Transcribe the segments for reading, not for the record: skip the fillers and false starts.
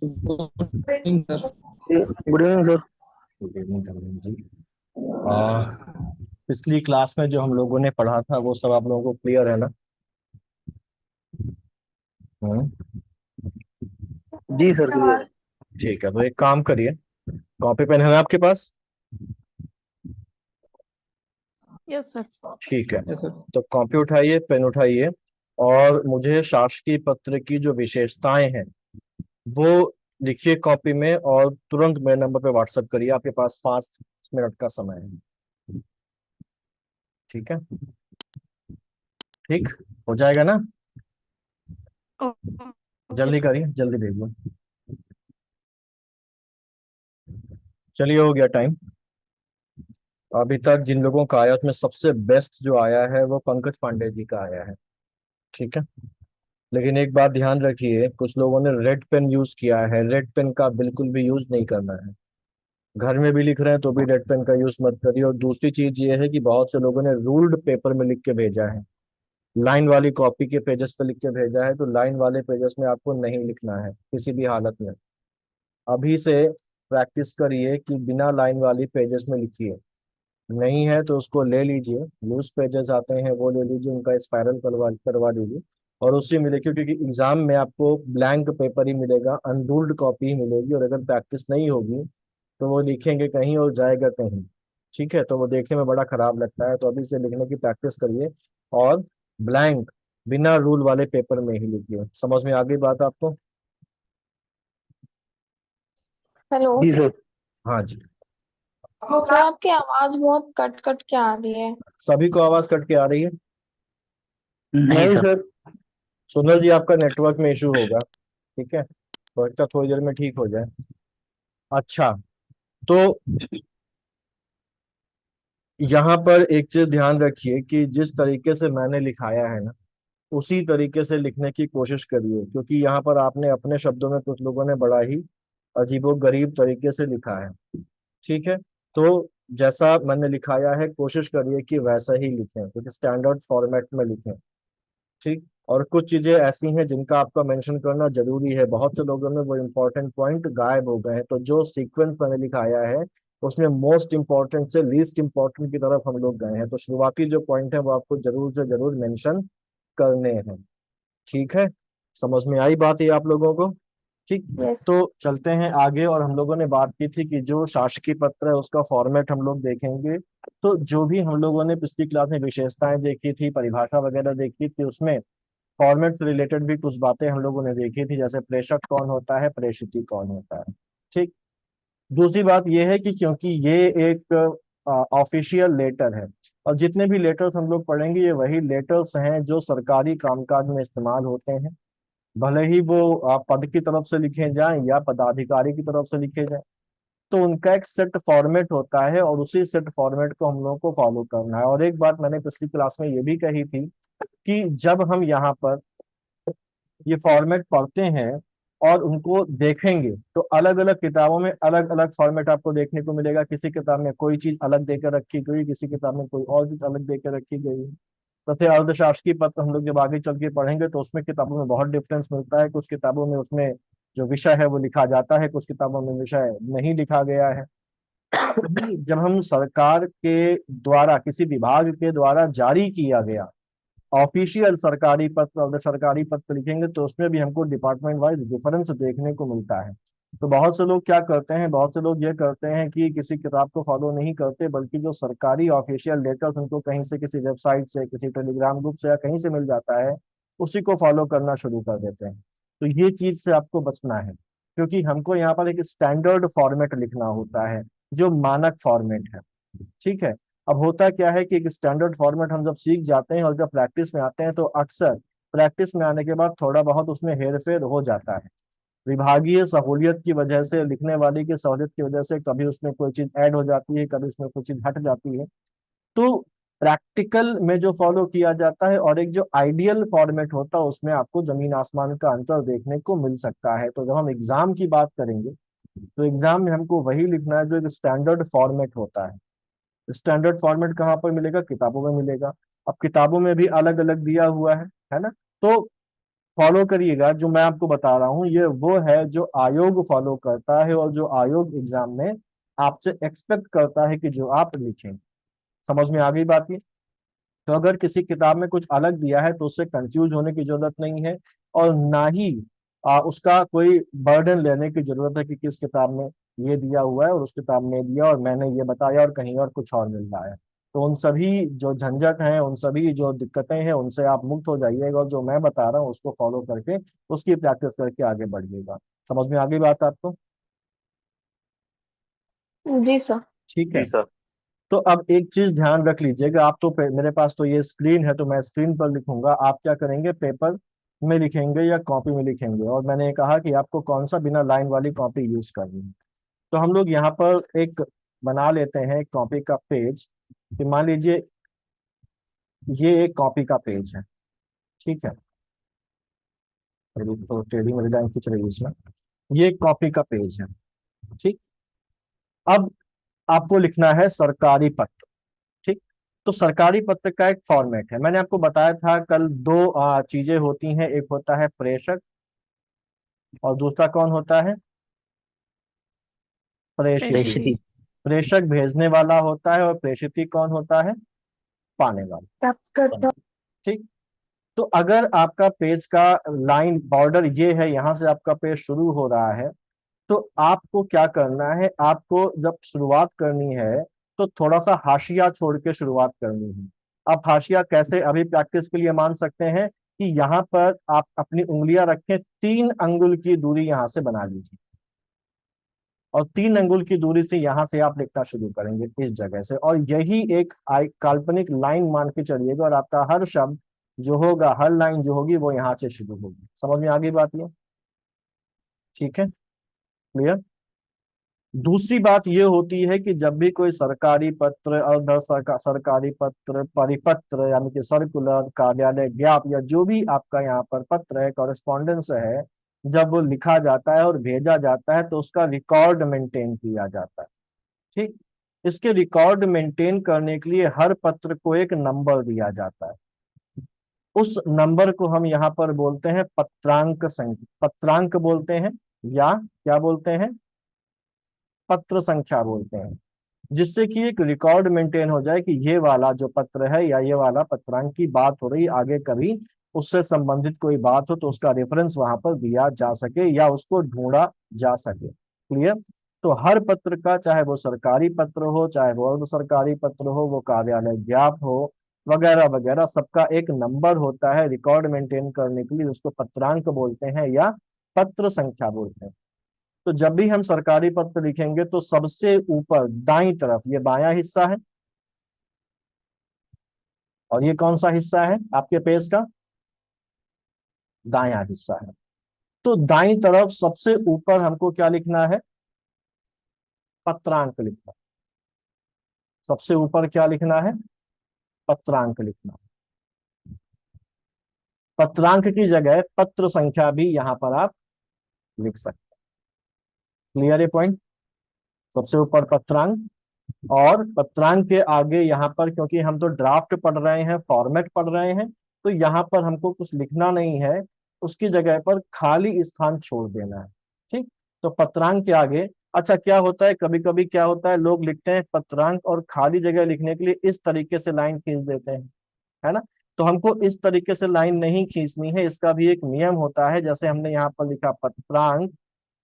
Good evening sir. Good evening sir. Good evening Karan ji. पिछली class में जो हम लोगों ने पढ़ा था वो सब आप लोगों को क्लियर है ना? हम्म। जी सर, क्लियर। ठीक है, तो एक काम करिए, कॉपी पेन है ना आपके पास? Yes sir. ठीक है, यस सर। तो कॉपी उठाइए, पेन उठाइए, और मुझे शासकीय पत्र की जो विशेषताएं हैं वो लिखिए कॉपी में, और तुरंत मेरे नंबर पे व्हाट्सएप करिए। आपके पास 5 मिनट का समय है। ठीक है, ठीक हो जाएगा ना? ओके जल्दी सर। करिए, जल्दी भेजिए। चलिए, हो गया टाइम। अभी तक जिन लोगों का आया उसमें सबसे बेस्ट जो आया है वो पंकज पांडे जी का आया है। ठीक है, लेकिन एक बात ध्यान रखिए, कुछ लोगों ने रेड पेन यूज किया है। रेड पेन का बिल्कुल भी यूज नहीं करना है। घर में भी लिख रहे हैं तो भी रेड पेन का यूज मत करिए। और दूसरी चीज ये है कि बहुत से लोगों ने रूल्ड पेपर में लिख के भेजा है, लाइन वाली कॉपी के पेजेस पे लिख के भेजा है। तो लाइन वाले पेजेस में आपको नहीं लिखना है किसी भी हालत में। अभी से प्रैक्टिस करिए कि बिना लाइन वाली पेजेस में लिखिए। नहीं है तो उसको ले लीजिए, लूज पेजेस आते हैं वो ले लीजिए, उनका स्पाइरल करवा करवा लीजिए और उसी में लिखिए। क्योंकि एग्जाम में आपको ब्लैंक पेपर ही मिलेगा, अनरूल्ड कॉपी ही मिलेगी, और अगर प्रैक्टिस नहीं होगी तो वो लिखेंगे कहीं और जाएगा कहीं। ठीक है, तो वो देखने में बड़ा खराब लगता है। तो अभी से लिखने की प्रैक्टिस करिए, और ब्लैंक बिना रूल वाले पेपर में ही लिखिए। समझ में आ गई बात आपको? हेलो जी सर। हाँ जी। सर, आपकी आवाज बहुत कट कट के आ रही है। सभी को आवाज कट के आ रही है? नहीं सर। सुनल जी, आपका नेटवर्क में इशू होगा। ठीक है, तो अच्छा थोड़ी देर में ठीक हो जाए। अच्छा, तो यहाँ पर एक चीज ध्यान रखिए कि जिस तरीके से मैंने लिखाया है ना, उसी तरीके से लिखने की कोशिश करिए। क्योंकि यहाँ पर आपने अपने शब्दों में, कुछ लोगों ने बड़ा ही अजीबोगरीब तरीके से लिखा है। ठीक है, तो जैसा मैंने लिखाया है कोशिश करिए कि वैसा ही लिखें, क्योंकि स्टैंडर्ड फॉर्मेट में लिखें। ठीक, और कुछ चीजें ऐसी हैं जिनका आपका मेंशन करना जरूरी है। बहुत से लोगों में वो इम्पोर्टेंट पॉइंट गायब हो गए हैं। तो जो सीक्वेंस मैंने लिखाया है उसमें मोस्ट इम्पोर्टेंट से लीस्ट इम्पोर्टेंट की तरफ हम लोग गए हैं। तो शुरुआती जो पॉइंट है वो आपको जरूर से जरूर मेंशन करने हैं। ठीक है, समझ में आई बात ये आप लोगों को? ठीक, यस। तो चलते हैं आगे। और हम लोगों ने बात की थी कि जो शासकीय पत्र है उसका फॉर्मेट हम लोग देखेंगे। तो जो भी हम लोगों ने पिछली क्लास में विशेषताएं देखी थी, परिभाषा वगैरह देखी थी, उसमें फॉर्मेट से रिलेटेड भी कुछ बातें हम लोगों ने देखी थी, जैसे प्रेषक कौन होता है, प्रेषिती कौन होता है। ठीक, दूसरी बात यह है कि क्योंकि ये एक ऑफिशियल लेटर है, और जितने भी लेटर्स हम लोग पढ़ेंगे ये वही लेटर्स हैं जो सरकारी कामकाज में इस्तेमाल होते हैं। भले ही वो पद की तरफ से लिखे जाएं या पदाधिकारी की तरफ से लिखे जाएं, तो उनका एक सेट फॉर्मेट होता है और उसी सेट फॉर्मेट को हम लोगों को फॉलो करना है। और एक बात मैंने पिछली क्लास में ये भी कही थी कि जब हम यहाँ पर ये फॉर्मेट पढ़ते हैं और उनको देखेंगे तो अलग अलग किताबों में अलग अलग फॉर्मेट आपको देखने को मिलेगा। किसी किताब में कोई चीज अलग देकर रखी गई, किसी किताब में कोई और चीज अलग देकर रखी गई है। जैसे अर्थशास्त्र पत्र हम लोग जब आगे चल के पढ़ेंगे तो उसमें किताबों में बहुत डिफरेंस मिलता है। कुछ किताबों में उसमें जो विषय है वो लिखा जाता है, कुछ किताबों में विषय नहीं लिखा गया है। जब हम सरकार के द्वारा, किसी विभाग के द्वारा जारी किया गया ऑफिशियल सरकारी पत्र, अगर सरकारी पत्र लिखेंगे तो उसमें भी हमको डिपार्टमेंट वाइज डिफरेंस देखने को मिलता है। तो बहुत से लोग क्या करते हैं, बहुत से लोग ये करते हैं कि किसी किताब को फॉलो नहीं करते, बल्कि जो सरकारी ऑफिशियल लेटर्स उनको कहीं से, किसी वेबसाइट से, किसी टेलीग्राम ग्रुप से या कहीं से मिल जाता है, उसी को फॉलो करना शुरू कर देते हैं। तो ये चीज से आपको बचना है, क्योंकि हमको यहाँ पर एक स्टैंडर्ड फॉर्मेट लिखना होता है, जो मानक फॉर्मेट है। ठीक है, अब होता क्या है कि एक स्टैंडर्ड फॉर्मेट हम जब सीख जाते हैं और जब प्रैक्टिस में आते हैं तो अक्सर प्रैक्टिस में आने के बाद थोड़ा बहुत उसमें हेर फेर हो जाता है। विभागीय सहूलियत की वजह से, लिखने वाले की सहूलियत की वजह से कभी उसमें कोई चीज ऐड हो जाती है, कभी उसमें कोई चीज हट जाती है। तो प्रैक्टिकल में जो फॉलो किया जाता है और एक जो आइडियल फॉर्मेट होता है उसमें आपको जमीन आसमान का अंतर देखने को मिल सकता है। तो जब हम एग्जाम की बात करेंगे तो एग्जाम में हमको वही लिखना है जो एक स्टैंडर्ड फॉर्मेट होता है। स्टैंडर्ड फॉर्मेट कहाँ पर मिलेगा? किताबों में मिलेगा। अब किताबों में भी अलग अलग दिया हुआ है ना? तो फॉलो करिएगा, जो मैं आपको बता रहा हूँ ये वो है जो आयोग फॉलो करता है और जो आयोग एग्जाम में आपसे एक्सपेक्ट करता है कि जो आप लिखें। समझ में आ गई बात ये? तो अगर किसी किताब में कुछ अलग दिया है तो उससे कंफ्यूज होने की जरूरत नहीं है, और ना ही उसका कोई बर्डन लेने की जरूरत है कि किस किताब में ये दिया हुआ है और उस किताब में दिया और मैंने ये बताया और कहीं और कुछ और मिल रहा है। तो उन सभी जो झंझट हैं, उन सभी जो दिक्कतें हैं, उनसे आप मुक्त हो जाइएगा और जो मैं बता रहा हूँ उसको फॉलो करके उसकी प्रैक्टिस करके आगे बढ़िएगा। समझ में आ गई बात आपको? जी सर। ठीक है। तो अब एक चीज ध्यान रख लीजिएगा, आप तो मेरे पास तो ये स्क्रीन है तो मैं स्क्रीन पर लिखूंगा, आप क्या करेंगे पेपर में लिखेंगे या कॉपी में लिखेंगे, और मैंने कहा कि आपको कौन सा बिना लाइन वाली कॉपी यूज करनी है। तो हम लोग यहाँ पर एक बना लेते हैं कॉपी का पेज, कि मान लीजिए ये एक कॉपी का पेज है, ठीक है। अभी तो टेढ़ी मेरी लाइन खींच रही है इसमें। ये एक कॉपी का पेज है, ठीक। अब आपको लिखना है सरकारी पत्र, ठीक। तो सरकारी पत्र का एक फॉर्मेट है, मैंने आपको बताया था कल दो चीजें होती हैं, एक होता है प्रेषक और दूसरा कौन होता है? प्रेषित। प्रेषित। प्रेषक भेजने वाला होता है और प्रेषित कौन होता है? पाने वाला। प्राप्त करता। ठीक। तो अगर आपका पेज का लाइन बॉर्डर ये है, यहां से आपका पेज शुरू हो रहा है, तो आपको क्या करना है, आपको जब शुरुआत करनी है तो थोड़ा सा हाशिया छोड़ के शुरुआत करनी है। आप हाशिया कैसे अभी प्रैक्टिस के लिए मान सकते हैं कि यहाँ पर आप अपनी उंगलियां रखें, 3 अंगुल की दूरी यहां से बना लीजिए और 3 अंगुल की दूरी से यहां से आप लिखना शुरू करेंगे इस जगह से, और यही एक काल्पनिक लाइन मान के चलिएगा और आपका हर शब्द जो होगा, हर लाइन जो होगी वो यहाँ से शुरू होगी। समझ में आ गई बात ये? ठीक है, क्लियर। दूसरी बात ये होती है कि जब भी कोई सरकारी पत्र, अर्ध सरकारी पत्र, परिपत्र यानी कि सर्कुलर, कार्यालय ज्ञाप या जो भी आपका यहाँ पर पत्र है, कॉरेस्पॉन्डेंस है, जब वो लिखा जाता है और भेजा जाता है तो उसका रिकॉर्ड मेंटेन किया जाता है, ठीक। इसके रिकॉर्ड मेंटेन करने के लिए हर पत्र को एक नंबर दिया जाता है। उस नंबर को हम यहाँ पर बोलते हैं पत्रांक संख्या, पत्रांक बोलते हैं या क्या बोलते हैं? पत्र संख्या बोलते हैं, जिससे कि एक रिकॉर्ड मेंटेन हो जाए कि ये वाला जो पत्र है या ये वाला पत्रांक की बात हो रही, आगे कभी उससे संबंधित कोई बात हो तो उसका रेफरेंस वहां पर दिया जा सके या उसको ढूंढा जा सके। क्लियर। तो हर पत्र का, चाहे वो सरकारी पत्र हो, चाहे वो अर्ध सरकारी पत्र हो, वो कार्यालय ज्ञाप हो, वगैरह वगैरह, सबका एक नंबर होता है रिकॉर्ड मेंटेन करने के लिए, उसको पत्रांक बोलते हैं या पत्र संख्या बोलते हैं। तो जब भी हम सरकारी पत्र लिखेंगे तो सबसे ऊपर दाईं तरफ ये बायां हिस्सा है, और ये कौन सा हिस्सा है आपके पेज का? दायां हिस्सा है। तो दाईं तरफ सबसे ऊपर हमको क्या लिखना है? पत्रांक लिखना। सबसे ऊपर क्या लिखना है? पत्रांक लिखना। पत्रांक की जगह पत्र संख्या भी यहां पर आप लिख सकते हैं। क्लियर है पॉइंट? सबसे ऊपर पत्रांक, और पत्रांक के आगे यहाँ पर, क्योंकि हम तो ड्राफ्ट पढ़ रहे हैं, फॉर्मेट पढ़ रहे हैं, तो यहाँ पर हमको कुछ लिखना नहीं है, उसकी जगह पर खाली स्थान छोड़ देना है, ठीक। तो पत्रांक के आगे, अच्छा क्या होता है, कभी कभी क्या होता है, लोग लिखते हैं पत्रांक और खाली जगह लिखने के लिए इस तरीके से लाइन खींच देते हैं, है ना। तो हमको इस तरीके से लाइन नहीं खींचनी है, इसका भी एक नियम होता है। जैसे हमने यहाँ पर लिखा पत्रांक,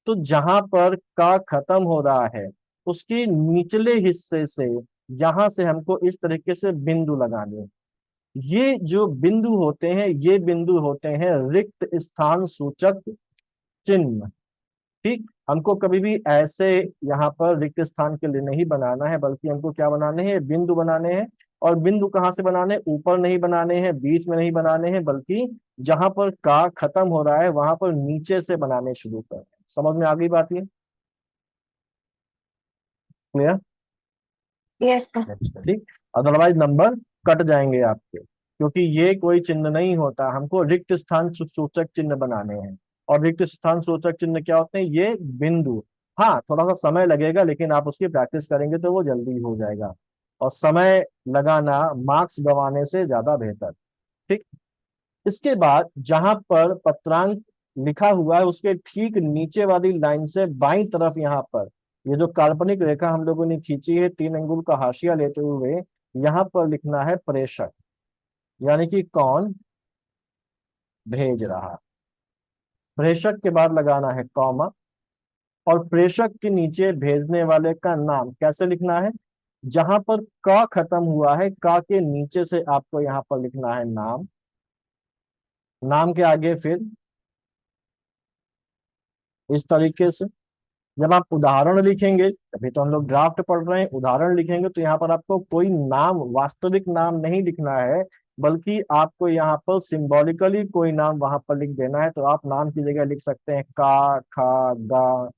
तो जहां पर का खत्म हो रहा है उसके निचले हिस्से से यहां से हमको इस तरीके से बिंदु लगाने हैं। ये जो बिंदु होते हैं, ये बिंदु होते हैं रिक्त स्थान सूचक चिन्ह, ठीक। हमको कभी भी ऐसे यहाँ पर रिक्त स्थान के लिए नहीं बनाना है, बल्कि हमको क्या बनाने हैं? बिंदु बनाने हैं। और बिंदु कहाँ से बनाने हैं? ऊपर नहीं बनाने हैं, बीच में नहीं बनाने हैं, बल्कि जहां पर का खत्म हो रहा है वहां पर नीचे से बनाने शुरू करें। समझ में आ गई बात ये? क्लियर? Yes sir. ठीक। अदरवाइज नंबर कट जाएंगे आपके, क्योंकि ये कोई चिन्ह नहीं होता, हमको रिक्त स्थान सूचक चिन्ह बनाने हैं। और रिक्त स्थान सूचक चिन्ह क्या होते हैं? ये बिंदु। हाँ, थोड़ा सा समय लगेगा, लेकिन आप उसकी प्रैक्टिस करेंगे तो वो जल्दी हो जाएगा, और समय लगाना मार्क्स गंवाने से ज्यादा बेहतर, ठीक। इसके बाद जहां पर पत्रांक लिखा हुआ है उसके ठीक नीचे वाली लाइन से बाईं तरफ यहाँ पर ये जो काल्पनिक रेखा हम लोगों ने खींची है 3 अंगुल का हाशिया लेते हुए, यहाँ पर लिखना है प्रेषक, यानी कि कौन भेज रहा। प्रेषक के बाद लगाना है कॉमा, और प्रेषक के नीचे भेजने वाले का नाम कैसे लिखना है, जहां पर क खत्म हुआ है का के नीचे से आपको यहाँ पर लिखना है नाम, नाम के आगे फिर इस तरीके से। जब आप उदाहरण लिखेंगे, अभी तो हम लोग ड्राफ्ट पढ़ रहे हैं, उदाहरण लिखेंगे तो यहाँ पर आपको कोई नाम, वास्तविक नाम नहीं लिखना है, बल्कि आपको यहाँ पर सिंबॉलिकली कोई नाम वहां पर लिख देना है। तो आप नाम की जगह लिख सकते हैं का, खा, गा,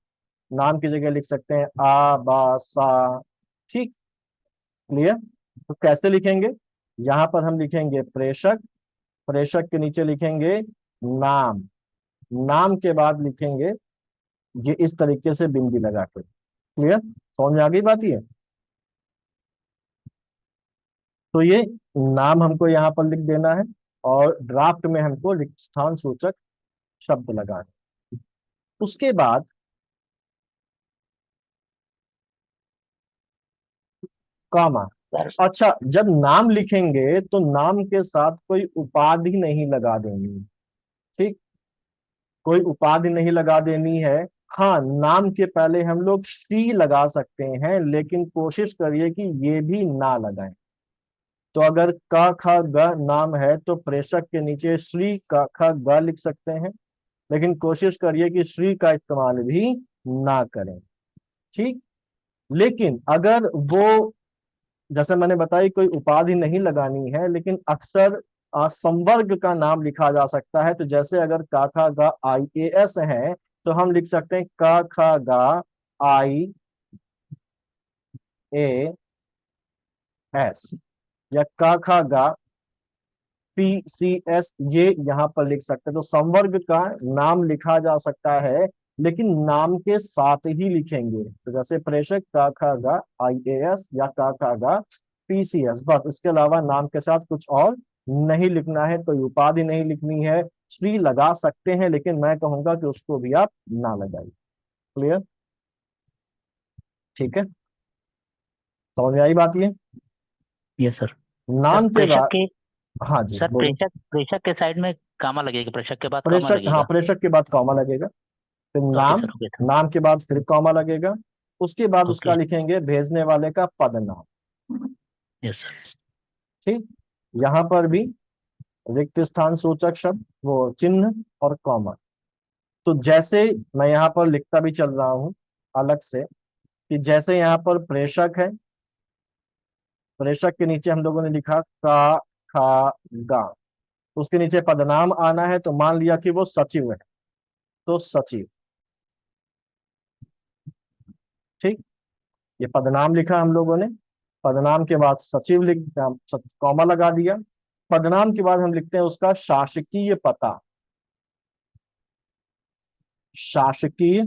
नाम की जगह लिख सकते हैं आ, बा, सा। ठीक, क्लियर। तो कैसे लिखेंगे, यहाँ पर हम लिखेंगे प्रेषक, प्रेषक के नीचे लिखेंगे नाम, नाम के बाद लिखेंगे ये इस तरीके से बिंदी लगा के। क्लियर, समझ में आ गई बात ये। तो ये नाम हमको यहाँ पर लिख देना है, और ड्राफ्ट में हमको रिक्त स्थान सूचक शब्द लगाना। उसके बाद कॉमा। अच्छा, जब नाम लिखेंगे तो नाम के साथ कोई उपाधि नहीं लगा देनी। ठीक, कोई उपाधि नहीं लगा देनी है। हाँ, नाम के पहले हम लोग श्री लगा सकते हैं, लेकिन कोशिश करिए कि ये भी ना लगाएं। तो अगर क ख ग नाम है तो प्रेषक के नीचे श्री क ख ग लिख सकते हैं, लेकिन कोशिश करिए कि श्री का इस्तेमाल भी ना करें। ठीक, लेकिन अगर वो, जैसे मैंने बताया, कोई उपाधि नहीं लगानी है, लेकिन अक्सर संवर्ग का नाम लिखा जा सकता है। तो जैसे अगर का खा गा IAS है तो हम लिख सकते हैं का खा गा IAS, या का खा गा PCS, ये यहाँ पर लिख सकते हैं। तो संवर्ग का नाम लिखा जा सकता है, लेकिन नाम के साथ ही लिखेंगे। तो जैसे प्रेषक का खा गा IAS या का खा गा PCS, बस, इसके अलावा नाम के साथ कुछ और नहीं लिखना है। कोई उपाधि नहीं लिखनी है। श्री लगा सकते हैं, लेकिन मैं कहूंगा कि उसको भी आप ना लगाइए। क्लियर, ठीक है, समझ में आई बात ये। Yes sir. नाम के प्रेषक बाद, के हाँ जी सर, बोलो। प्रेषक के साइड में कामा लगेगा, प्रेषक के बाद कामा प्रेषक, हाँ, लगेगा। प्रेषक के बाद कॉमा लगेगा, फिर ओके नाम, सर, ओके सर, नाम के बाद फिर कॉमा लगेगा। उसके बाद उसका ओके। लिखेंगे भेजने वाले का पद नाम। Yes sir. ठीक, यहाँ पर भी रिक्त स्थान सूचक शब्द, वो चिन्ह और कॉमा। तो जैसे मैं यहाँ पर लिखता भी चल रहा हूँ अलग से, कि जैसे यहाँ पर प्रेषक है, प्रेषक के नीचे हम लोगों ने लिखा का, खा, गा, उसके नीचे पदनाम आना है। तो मान लिया कि वो सचिव है, तो सचिव। ठीक, ये पदनाम लिखा हम लोगों ने, पदनाम के बाद सचिव लिख, कॉमा लगा दिया। पदनाम के बाद हम लिखते हैं उसका शासकीय पता, शासकीय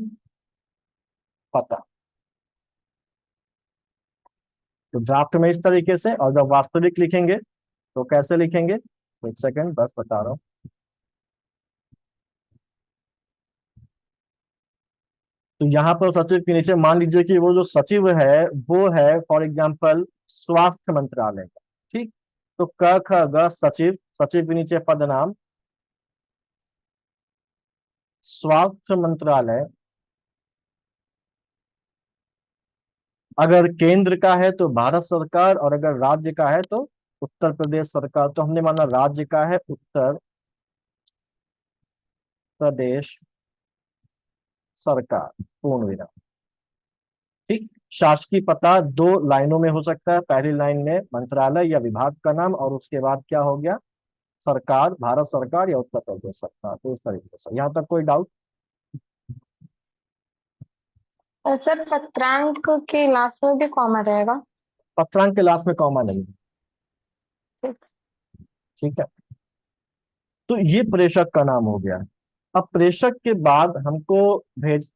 पता। तो ड्राफ्ट में इस तरीके से, और जब वास्तविक लिखेंगे तो कैसे लिखेंगे, एक सेकंड बस बता रहा हूं। तो यहाँ पर सचिव के नीचे मान लीजिए कि वो जो सचिव है वो है फॉर एग्जांपल स्वास्थ्य मंत्रालय का। ठीक, तो क ख ग सचिव, सचिव के नीचे पद नाम, स्वास्थ्य मंत्रालय। अगर केंद्र का है तो भारत सरकार, और अगर राज्य का है तो उत्तर प्रदेश सरकार। तो हमने माना राज्य का है उत्तर प्रदेश सरकार, पूर्ण विराम। ठीक, शासकीय पता 2 लाइनों में हो सकता है। पहली लाइन में मंत्रालय या विभाग का नाम, और उसके बाद क्या हो गया, सरकार, भारत सरकार या उत्तर प्रदेश सरकार। तो इस तरीके से, यहाँ तक कोई डाउट। सर पत्रांक के लास्ट में भी कॉमा रहेगा। पत्रांक के लास्ट में कॉमा नहीं। ठीक। ठीक है, तो ये प्रेषक का नाम हो गया। अब प्रेषक के बाद हमको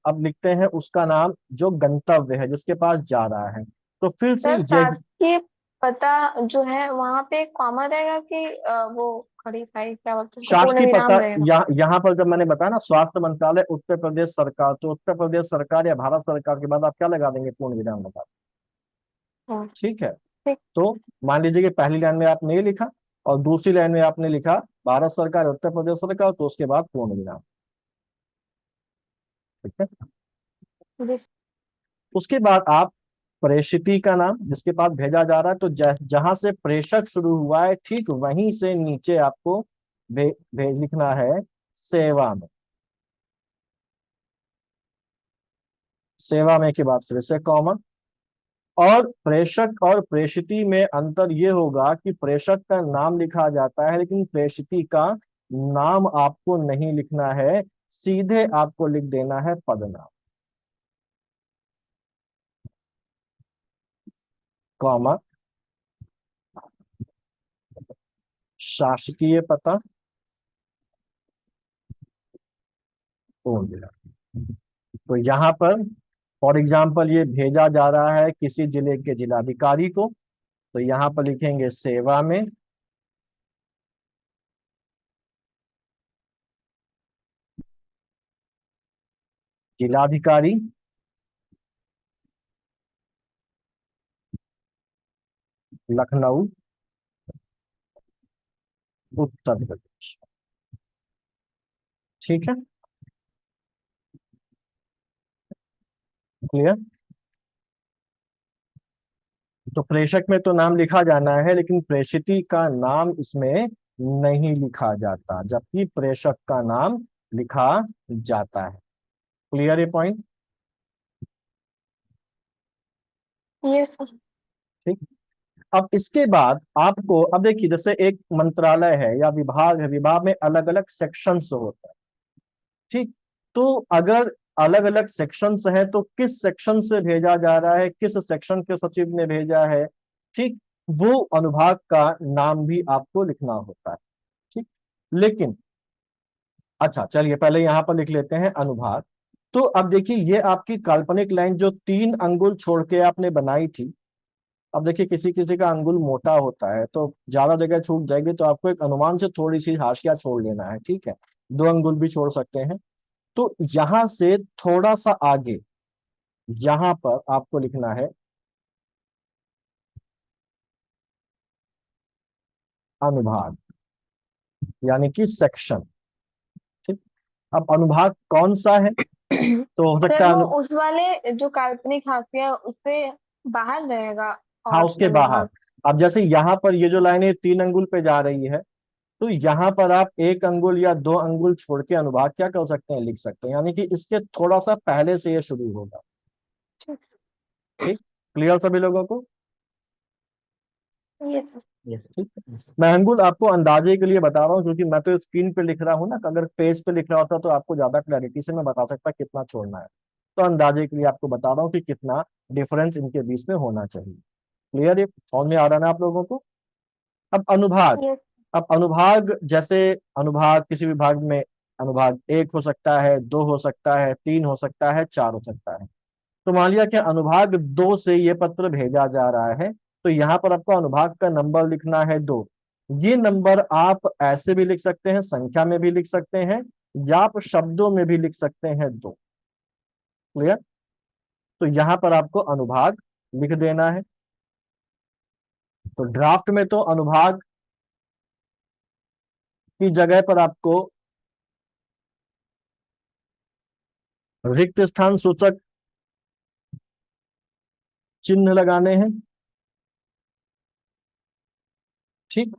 अब लिखते हैं उसका नाम जो गंतव्य है, जिसके पास जा रहा है। तो फिर से सर ये शासकीय पता जो है वहां पे कॉमा रहेगा कि वो खड़ी पाई क्या बोलते हैं उसको, पूर्ण शासकीय विराम पत्र रहेगा। यहाँ पर जब मैंने बताया ना स्वास्थ्य मंत्रालय उत्तर प्रदेश सरकार, तो उत्तर प्रदेश सरकार या भारत सरकार के बाद आप क्या लगा देंगे, पूर्ण विराम लगा देंगे। हाँ, ठीक है। ठीक। तो मान लीजिए कि पहली लाइन में आपने ये लिखा और दूसरी लाइन में आपने लिखा भारत सरकार उत्तर प्रदेश सरकार, तो उसके बाद पूर्ण विराम। ठीक है। जिस उसके बाद आप प्रेषिती का नाम, जिसके पास भेजा जा रहा है, तो जहां से प्रेषक शुरू हुआ है ठीक वहीं से नीचे आपको भेज लिखना है सेवा में। सेवा में के बाद फिर से कॉमा। और प्रेषक और प्रेषिती में अंतर ये होगा कि प्रेषक का नाम लिखा जाता है लेकिन प्रेषिती का नाम आपको नहीं लिखना है, सीधे आपको लिख देना है पदनाम, कॉमा शासकीय पता पूर्ण विराम। तो यहाँ पर फॉर एग्जाम्पल ये भेजा जा रहा है किसी जिले के जिलाधिकारी को, तो यहाँ पर लिखेंगे सेवा में जिलाधिकारी लखनऊ उत्तर प्रदेश। ठीक है, क्लियर। तो प्रेषक में तो नाम लिखा जाना है लेकिन प्रेषिती का नाम इसमें नहीं लिखा जाता, जबकि प्रेषक का नाम लिखा जाता है। क्लियर ये पॉइंट। ये सर। ठीक। अब इसके बाद आपको, अब देखिए जैसे एक मंत्रालय है या विभाग है, विभाग में अलग अलग सेक्शंस होते हैं। ठीक। तो अगर अलग अलग सेक्शंस हैं तो किस सेक्शन से भेजा जा रहा है, किस सेक्शन के सचिव ने भेजा है, ठीक, वो अनुभाग का नाम भी आपको लिखना होता है। ठीक। लेकिन अच्छा चलिए पहले यहां पर लिख लेते हैं अनुभाग। तो अब देखिए ये आपकी काल्पनिक लाइन जो 3 अंगुल छोड़ के आपने बनाई थी, अब देखिए किसी किसी का अंगुल मोटा होता है तो ज्यादा जगह छूट जाएगी, तो आपको एक अनुमान से थोड़ी सी हाशिया छोड़ लेना है। ठीक है, 2 अंगुल भी छोड़ सकते हैं। तो यहां से थोड़ा सा आगे यहां पर आपको लिखना है अनुभाग, यानी कि सेक्शन। ठीक। अब अनुभाग कौन सा है, तो हो सकता सर है वो उस वाले जो काल्पनिक हाशिया उससे बाहर रहेगा हाँ और उसके बाहर। अनुभाग। अब जैसे यहाँ पर ये जो लाइन है 3 अंगुल पे जा रही है, तो यहाँ पर आप 1 अंगुल या 2 अंगुल छोड़ के अनुभाग क्या कर सकते हैं, लिख सकते हैं, यानी कि इसके थोड़ा सा पहले से ये शुरू होगा। ठीक। ठीक, क्लियर सभी लोगों को। ये सर। यस ठीक। यस मैं अंगुल आपको अंदाजे के लिए बता रहा हूँ क्योंकि मैं तो स्क्रीन पे लिख रहा हूँ ना, अगर पेज पे लिख रहा होता तो आपको ज्यादा क्लैरिटी से मैं बता सकता कितना छोड़ना है, तो अंदाजे के लिए आपको बता रहा हूँ कि कितना डिफरेंस इनके बीच में होना चाहिए। क्लियर, ये समझ में आ रहा है ना आप लोगों को। अब अनुभाग, ये अब अनुभाग जैसे अनुभाग किसी विभाग में अनुभाग 1 हो सकता है, 2 हो सकता है, 3 हो सकता है, 4 हो सकता है। तो मान लिया कि अनुभाग 2 से ये पत्र भेजा जा रहा है, तो यहाँ पर आपको अनुभाग का नंबर लिखना है 2। ये नंबर आप ऐसे भी लिख सकते हैं, संख्या में भी लिख सकते हैं, या आप शब्दों में भी लिख सकते हैं 2। क्लियर। तो यहाँ पर आपको अनुभाग लिख देना है। तो ड्राफ्ट में तो अनुभाग की जगह पर आपको रिक्त स्थान सूचक चिन्ह लगाने हैं। ठीक।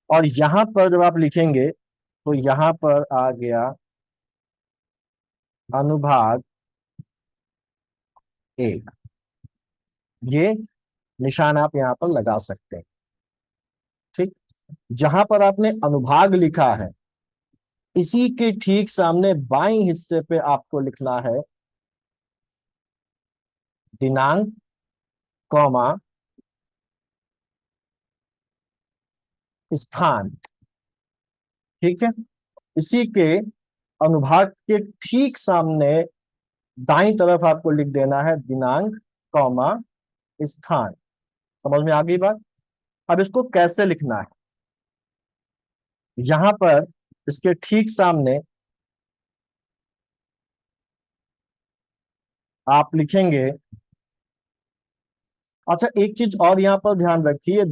और यहां पर जब आप लिखेंगे तो यहां पर आ गया अनुभाग 1, ये निशान आप यहां पर लगा सकते हैं। ठीक। जहां पर आपने अनुभाग लिखा है इसी के ठीक सामने बाएं हिस्से पे आपको लिखना है दिनांक, कॉमा स्थान। ठीक है, इसी के अनुभाग के ठीक सामने दाईं तरफ आपको लिख देना है दिनांक, कॉमा स्थान। समझ में आ गई बात। अब इसको कैसे लिखना है, यहां पर इसके ठीक सामने आप लिखेंगे। अच्छा, एक चीज और यहाँ पर ध्यान रखिए,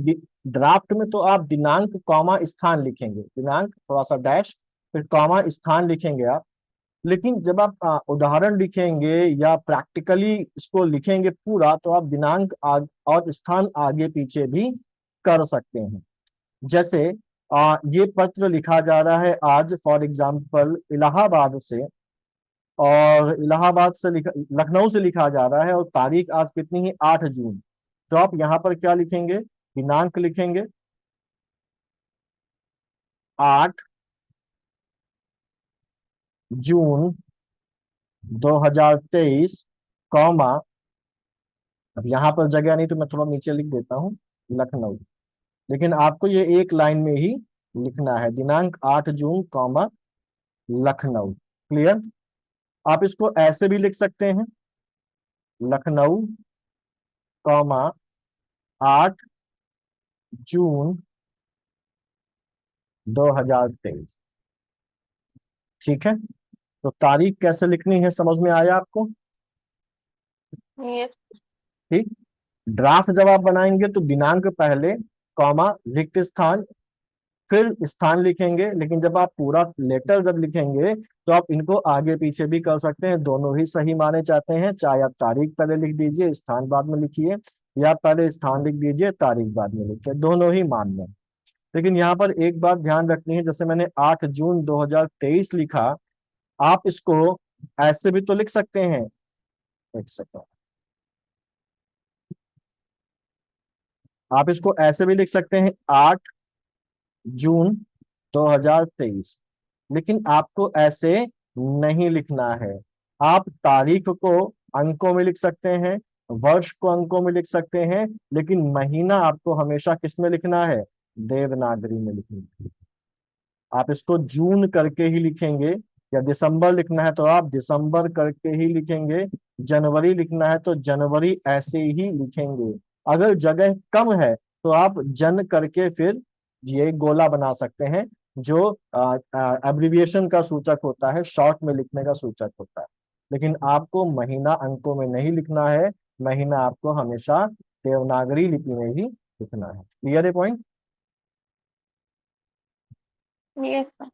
ड्राफ्ट में तो आप दिनांक कॉमा स्थान लिखेंगे, दिनांक थोड़ा सा डैश फिर कॉमा स्थान लिखेंगे आप। लेकिन जब आप उदाहरण लिखेंगे या प्रैक्टिकली इसको लिखेंगे पूरा, तो आप दिनांक और स्थान आगे पीछे भी कर सकते हैं। जैसे ये पत्र लिखा जा रहा है आज फॉर एग्जाम्पल इलाहाबाद से, और इलाहाबाद से लखनऊ से लिखा जा रहा है, और तारीख आज कितनी है, 8 जून। तो आप यहाँ पर क्या लिखेंगे, दिनांक लिखेंगे 8 जून 2023, कॉमा, अब यहाँ पर जगह नहीं तो मैं थोड़ा नीचे लिख देता हूँ लखनऊ। लेकिन आपको ये एक लाइन में ही लिखना है, दिनांक 8 जून कॉमा लखनऊ। क्लियर। आप इसको ऐसे भी लिख सकते हैं, लखनऊ कॉमा 8 जून 2023। ठीक है। तो तारीख कैसे लिखनी है समझ में आया आपको। यस। ठीक। ड्राफ्ट जब आप बनाएंगे तो दिनांक पहले, कॉमा, रिक्त स्थान, फिर स्थान लिखेंगे। लेकिन जब आप पूरा लेटर जब लिखेंगे तो आप इनको आगे पीछे भी कर सकते हैं, दोनों ही सही माने जाते हैं। चाहे आप तारीख पहले लिख दीजिए स्थान बाद में लिखिए, या पहले स्थान लिख दीजिए तारीख बाद में लिखिए, दोनों ही मान्य है। लेकिन यहाँ पर एक बात ध्यान रखनी है, जैसे मैंने 8 जून 2023 लिखा, आप इसको ऐसे भी तो लिख सकते हैं। एक सेकंड, आप इसको ऐसे भी लिख सकते हैं 8 जून 2023, लेकिन आपको ऐसे नहीं लिखना है। आप तारीख को अंकों में लिख सकते हैं, वर्ष को अंकों में लिख सकते हैं, लेकिन महीना आपको हमेशा किस में लिखना है, देवनागरी में लिखना है। आप इसको जून करके ही लिखेंगे, या दिसंबर लिखना है तो आप दिसंबर करके ही लिखेंगे, जनवरी लिखना है तो जनवरी ऐसे ही लिखेंगे। अगर जगह कम है तो आप जन करके फिर ये गोला बना सकते हैं, जो एब्रिविएशन का सूचक होता है, शॉर्ट में लिखने का सूचक होता है। लेकिन आपको महीना अंकों में नहीं लिखना है, महीना आपको हमेशा देवनागरी लिपि में ही लिखना है। क्लियर है पॉइंट। Yes sir.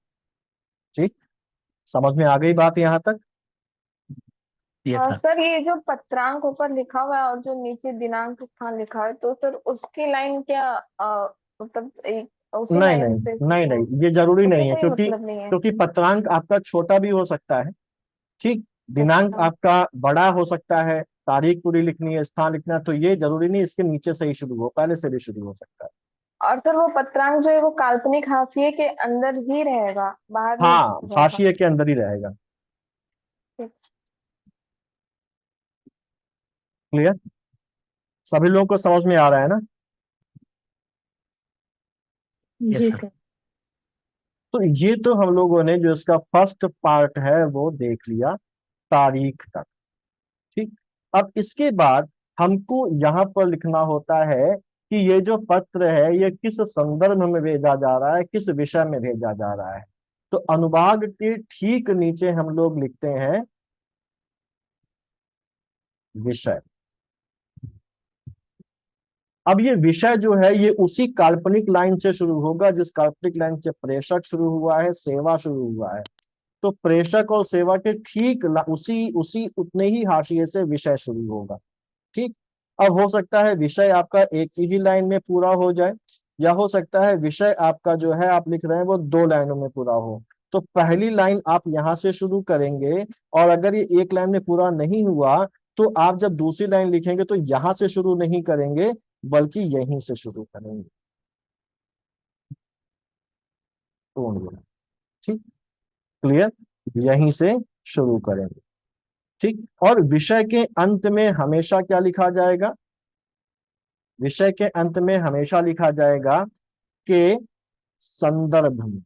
ठीक, समझ में आ गई बात यहाँ तक। Yes sir. सर ये जो पत्रांक ऊपर लिखा हुआ है और जो नीचे दिनांक स्थान लिखा है, तो सर उसकी लाइन क्या मतलब उसी नहीं लाइन नहीं से नहीं नहीं, ये जरूरी उससे नहीं है, कोई क्योंकि मतलब नहीं है। क्योंकि पत्रांक आपका छोटा भी हो सकता है। ठीक, दिनांक अच्छा। आपका बड़ा हो सकता है, तारीख पूरी लिखनी है, स्थान लिखना है, तो ये जरूरी नहीं इसके नीचे से ही शुरू हो, पहले से भी शुरू हो सकता है। और सर वो पत्रांक जो है वो काल्पनिक हाशिए के अंदर ही रहेगा, बाहर नहीं हाँ, रहेगा। हाशिए के अंदर ही रहेगा। ठीक। क्लियर, सभी लोगों को समझ में आ रहा है ना। यस जी सर। सर। तो ये तो हम लोगों ने जो इसका फर्स्ट पार्ट है वो देख लिया, तारीख तक। ठीक, अब इसके बाद हमको यहाँ पर लिखना होता है कि ये जो पत्र है ये किस संदर्भ में भेजा जा रहा है, किस विषय में भेजा जा रहा है। तो अनुभाग के ठीक नीचे हम लोग लिखते हैं विषय। अब ये विषय जो है ये उसी काल्पनिक लाइन से शुरू होगा जिस काल्पनिक लाइन से प्रेषक शुरू हुआ है, सेवा शुरू हुआ है। तो प्रेषक और सेवा के ठीक उसी उसी उतने ही हाशिए से विषय शुरू होगा। ठीक, अब हो सकता है विषय आपका एक ही लाइन में पूरा हो जाए, या हो सकता है विषय आपका जो है आप लिख रहे हैं वो 2 लाइनों में पूरा हो। तो पहली लाइन आप यहां से शुरू करेंगे, और अगर ये एक लाइन में पूरा नहीं हुआ तो आप जब दूसरी लाइन लिखेंगे तो यहां से शुरू नहीं करेंगे, बल्कि यहीं से शुरू करेंगे। पूर्ण विराम। ठीक, क्लियर, यहीं से शुरू करेंगे। ठीक, और विषय के अंत में हमेशा क्या लिखा जाएगा, विषय के अंत में हमेशा लिखा जाएगा के संदर्भ में।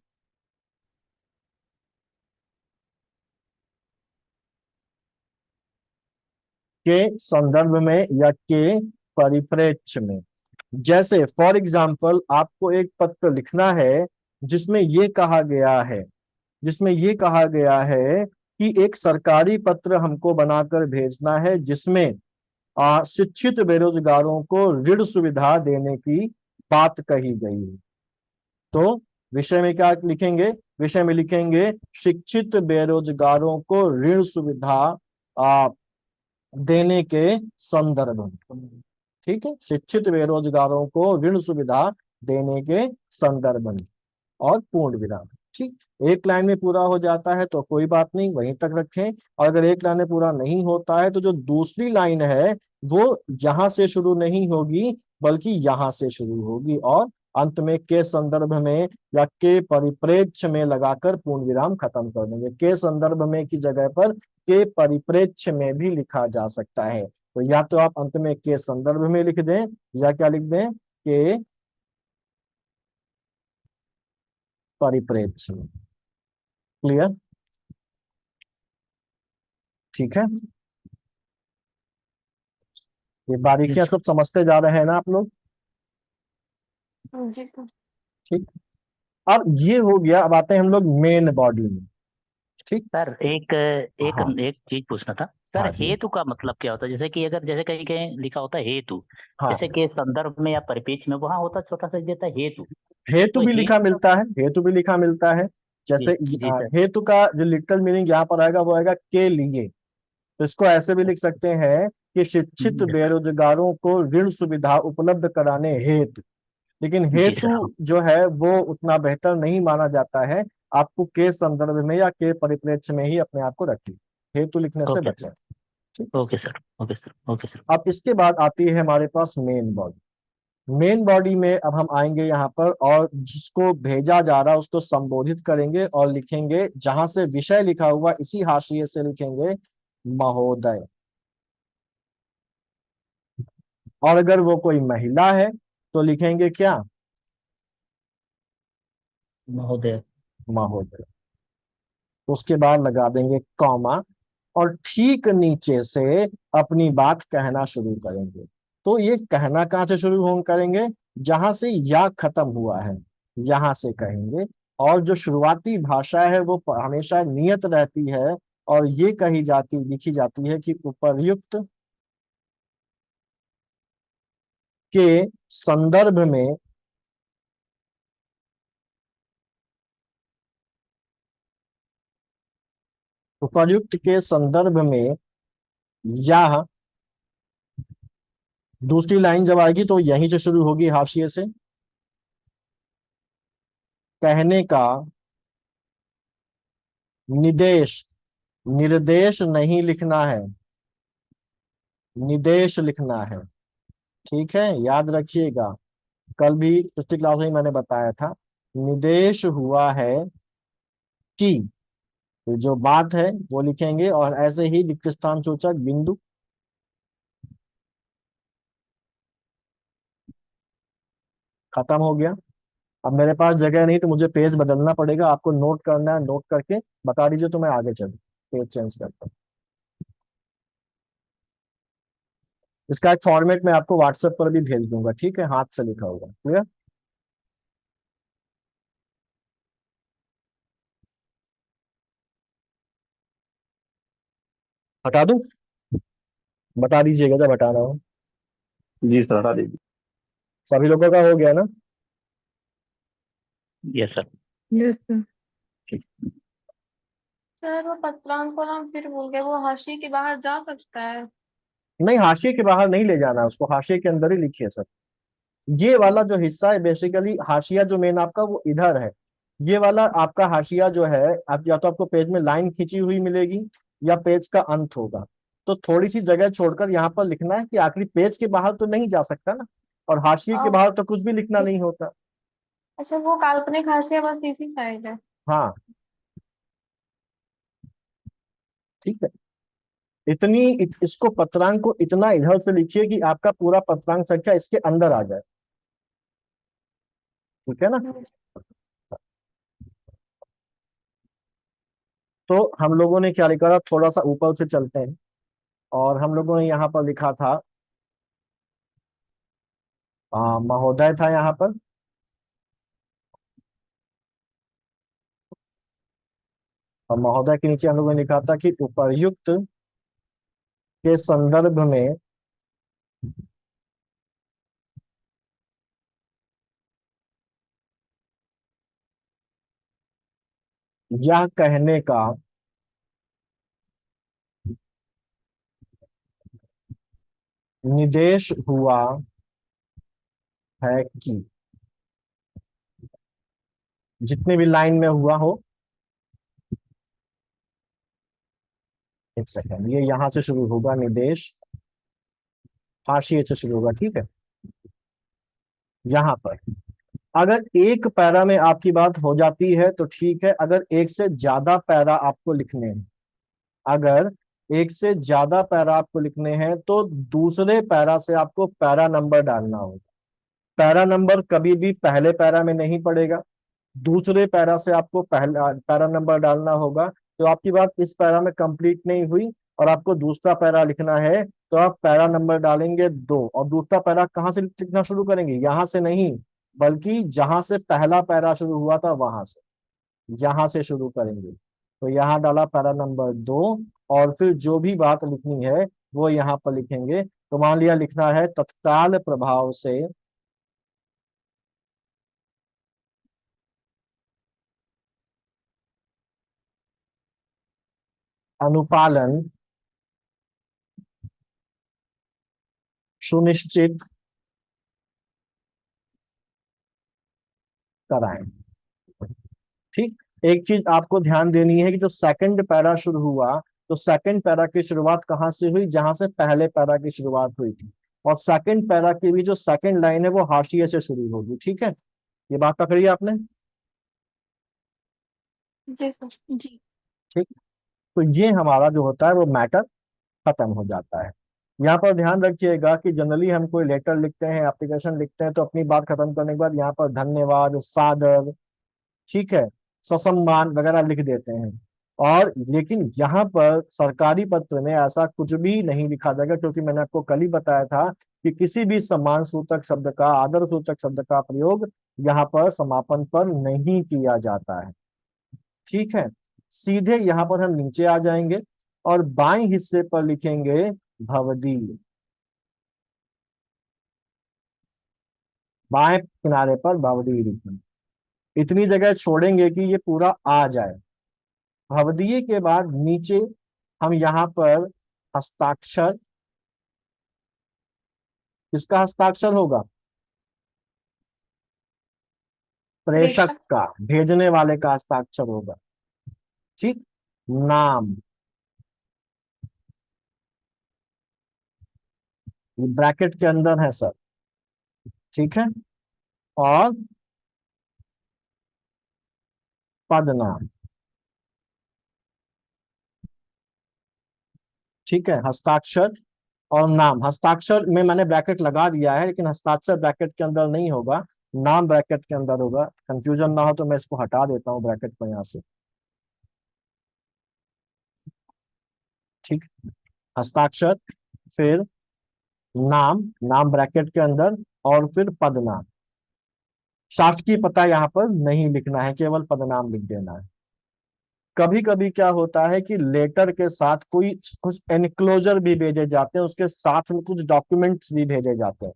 के संदर्भ में या के परिप्रेक्ष्य में। जैसे फॉर एग्जाम्पल आपको एक पत्र लिखना है जिसमें ये कहा गया है, जिसमें ये कहा गया है कि एक सरकारी पत्र हमको बनाकर भेजना है जिसमें शिक्षित बेरोजगारों को ऋण सुविधा देने की बात कही गई है। तो विषय में क्या लिखेंगे? विषय में लिखेंगे शिक्षित बेरोजगारों को ऋण सुविधा देने के संदर्भ में। ठीक है, शिक्षित बेरोजगारों को ऋण सुविधा देने के संदर्भ में, और पूर्ण विराम। ठीक, एक लाइन में पूरा हो जाता है तो कोई बात नहीं, वहीं तक रखें। और अगर एक लाइन में पूरा नहीं होता है तो जो दूसरी लाइन है वो यहां से शुरू नहीं होगी बल्कि यहां से शुरू होगी, और अंत में के संदर्भ में या के परिप्रेक्ष्य में लगाकर पूर्ण विराम खत्म कर देंगे। के संदर्भ में की जगह पर के परिप्रेक्ष्य में भी लिखा जा सकता है। तो या तो आप अंत में के संदर्भ में लिख दें या क्या लिख दें, के परिप्रेक्ष्य में। क्लियर? ठीक है, ये बारीकियां सब समझते जा रहे हैं ना आप लोग? जी सर। ठीक, अब ये हो गया। अब आते हैं हम लोग मेन बॉडी में। ठीक, सर एक एक हाँ एक चीज पूछना था सर, हाँ जी, हेतु का मतलब क्या होता है? जैसे कि अगर जैसे कहीं कहीं लिखा होता है हेतु, हाँ। जैसे कि संदर्भ में या परिपेक्ष में वहां होता छोटा सा देता है हेतु। हेतु तो भी लिखा हेतु का मिलता है, हेतु भी लिखा मिलता है। जी जैसे जी सर। हेतु का जो लिटरल मीनिंग यहाँ पर आएगा वो आएगा के लिए। तो इसको ऐसे भी लिख सकते हैं कि शिक्षित जी सर। बेरोजगारों को ऋण सुविधा उपलब्ध कराने हेतु। लेकिन जी सर, हाँ। हेतु जो है वो उतना बेहतर नहीं माना जाता है। आपको के संदर्भ में या के परिप्रेक्ष्य में ही अपने आप को रखिए, हेतु लिखने से ओके बचें। ठीक, sir, okay sir, okay sir, okay sir. अब इसके बाद आती है हमारे पास मेन बॉडी। मेन बॉडी में अब हम आएंगे यहाँ पर, और जिसको भेजा जा रहा है उसको संबोधित करेंगे और लिखेंगे, जहां से विषय लिखा हुआ इसी हाशिए से लिखेंगे महोदय। और अगर वो कोई महिला है तो लिखेंगे क्या? महोदय। महोदय। उसके बाद लगा देंगे कॉमा, और ठीक नीचे से अपनी बात कहना शुरू करेंगे। तो ये कहना कहाँ से शुरू हम करेंगे? जहां से या खत्म हुआ है यहां से कहेंगे। और जो शुरुआती भाषा है वो हमेशा नियत रहती है, और ये कही जाती लिखी जाती है कि उपर्युक्त के संदर्भ में, उपर्युक्त के संदर्भ में यह दूसरी लाइन जब आएगी तो यहीं से शुरू होगी, हाशिए से। कहने का निदेश, निर्देश नहीं लिखना है, निदेश लिखना है। ठीक है, याद रखिएगा, कल भी पिछली क्लास में मैंने बताया था, निदेश हुआ है कि, तो जो बात है वो लिखेंगे, और ऐसे ही रिक्त स्थान सूचक बिंदु। खत्म हो गया। अब मेरे पास जगह नहीं तो मुझे पेज बदलना पड़ेगा, आपको नोट करना है, नोट करके बता दीजिए तो मैं आगे चलूँ, पेज चेंज करता हूँ। इसका एक फॉर्मेट मैं आपको व्हाट्सएप पर भी भेज दूंगा, ठीक है, हाथ से लिखा होगा। क्लियर? हटा दूं? बता दीजिएगा जब हटाना हो। जी सर, हटा दीजिए। सभी लोगों का हो गया ना? Yes sir. Yes sir. Sir वो पत्रांक को हम फिर भूल गए, वो हाशिए के बाहर जा सकता है? नहीं, हाशिए के बाहर नहीं ले जाना, उसको हाशिए के अंदर ही लिखिए सर। ये वाला जो हिस्सा है बेसिकली हाशिया जो मेन आपका वो इधर है। ये वाला आपका हाशिया जो है, आप या तो आपको पेज में लाइन खींची हुई मिलेगी या पेज का अंत होगा। तो थोड़ी सी जगह छोड़कर यहाँ पर लिखना है कि आखिरी पेज के बाहर तो नहीं जा सकता ना, और हाशिए के और बाहर तो कुछ भी लिखना नहीं होता। अच्छा, वो काल्पनिक हाशिया बस इसी साइड है? हाँ, ठीक है। इसको पत्रांक को इतना इधर से लिखिए कि आपका पूरा पत्रांक संख्या इसके अंदर आ जाए। ठीक है ना? तो हम लोगों ने क्या लिखा था, थोड़ा सा ऊपर से चलते हैं, और हम लोगों ने यहाँ पर लिखा था महोदय था यहाँ पर। और महोदय के नीचे हम लोगों ने लिखा था कि उपर्युक्त के संदर्भ में यह कहने का निर्देश हुआ है कि, जितने भी लाइन में हुआ हो, एक सेकंड, ये यहां से शुरू होगा निर्देश, हाशिए से शुरू होगा, ठीक है। यहां पर अगर एक पैरा में आपकी बात हो जाती है तो ठीक है, अगर एक से ज्यादा पैरा आपको लिखने हैं, अगर एक से ज्यादा पैरा आपको लिखने हैं तो दूसरे पैरा से आपको पैरा नंबर डालना होगा। पैरा नंबर कभी भी पहले पैरा में नहीं पड़ेगा, दूसरे पैरा से आपको पहला पैरा नंबर डालना होगा। तो आपकी बात इस पैरा में कंप्लीट नहीं हुई और आपको दूसरा पैरा लिखना है, तो आप पैरा नंबर डालेंगे 2 और दूसरा पैरा कहाँ से लिखना शुरू करेंगे, यहां से नहीं, बल्कि जहां से पहला पैरा शुरू हुआ था वहां से, यहां से शुरू करेंगे। तो यहाँ डाला पैरा नंबर 2 और फिर जो भी बात लिखनी है वो यहाँ पर लिखेंगे। तो मान लिया लिखना है तत्काल प्रभाव से अनुपालन सुनिश्चित कराएं। ठीक, एक चीज आपको ध्यान देनी है कि जो सेकंड पैरा शुरू हुआ, तो सेकंड पैरा की शुरुआत कहाँ से हुई, जहां से पहले पैरा की शुरुआत हुई थी। और सेकंड पैरा की भी जो सेकंड लाइन है वो हाशिए से शुरू होगी, ठीक है। ये बात पकड़ी है आपने? जी सर। जी। ठीक, तो ये हमारा जो होता है वो मैटर खत्म हो जाता है। यहाँ पर ध्यान रखिएगा कि जनरली हम कोई लेटर लिखते हैं, एप्लीकेशन लिखते हैं, तो अपनी बात खत्म करने के बाद यहाँ पर धन्यवाद, सादर, ठीक है, ससम्मान वगैरह लिख देते हैं। और लेकिन यहाँ पर सरकारी पत्र में ऐसा कुछ भी नहीं लिखा जाएगा, क्योंकि मैंने आपको कल ही बताया था कि किसी भी सम्मान सूचक शब्द का, आदर सूचक शब्द का प्रयोग यहाँ पर समापन पर नहीं किया जाता है, ठीक है। सीधे यहाँ पर हम नीचे आ जाएंगे और बाएं हिस्से पर लिखेंगे भवदीय, बाएं किनारे पर भवदीय लिखेंगे। इतनी जगह छोड़ेंगे कि ये पूरा आ जाए। भवदीय के बाद नीचे हम यहाँ पर हस्ताक्षर, किसका हस्ताक्षर होगा, प्रेषक का, भेजने वाले का हस्ताक्षर होगा, ठीक। नाम, ये ब्रैकेट के अंदर है सर, ठीक है। और पदनाम, ठीक है। हस्ताक्षर और नाम, हस्ताक्षर में मैंने ब्रैकेट लगा दिया है, लेकिन हस्ताक्षर ब्रैकेट के अंदर नहीं होगा, नाम ब्रैकेट के अंदर होगा। कंफ्यूजन ना हो तो मैं इसको हटा देता हूँ ब्रैकेट को यहाँ से, ठीक। हस्ताक्षर, फिर नाम, नाम ब्रैकेट के अंदर, और फिर पदनाम। शासकीय पता यहाँ पर नहीं लिखना है, केवल पदनाम लिख देना है। कभी कभी क्या होता है कि लेटर के साथ कोई कुछ एनक्लोजर भी भेजे जाते हैं, उसके साथ में कुछ डॉक्यूमेंट्स भी भेजे जाते हैं।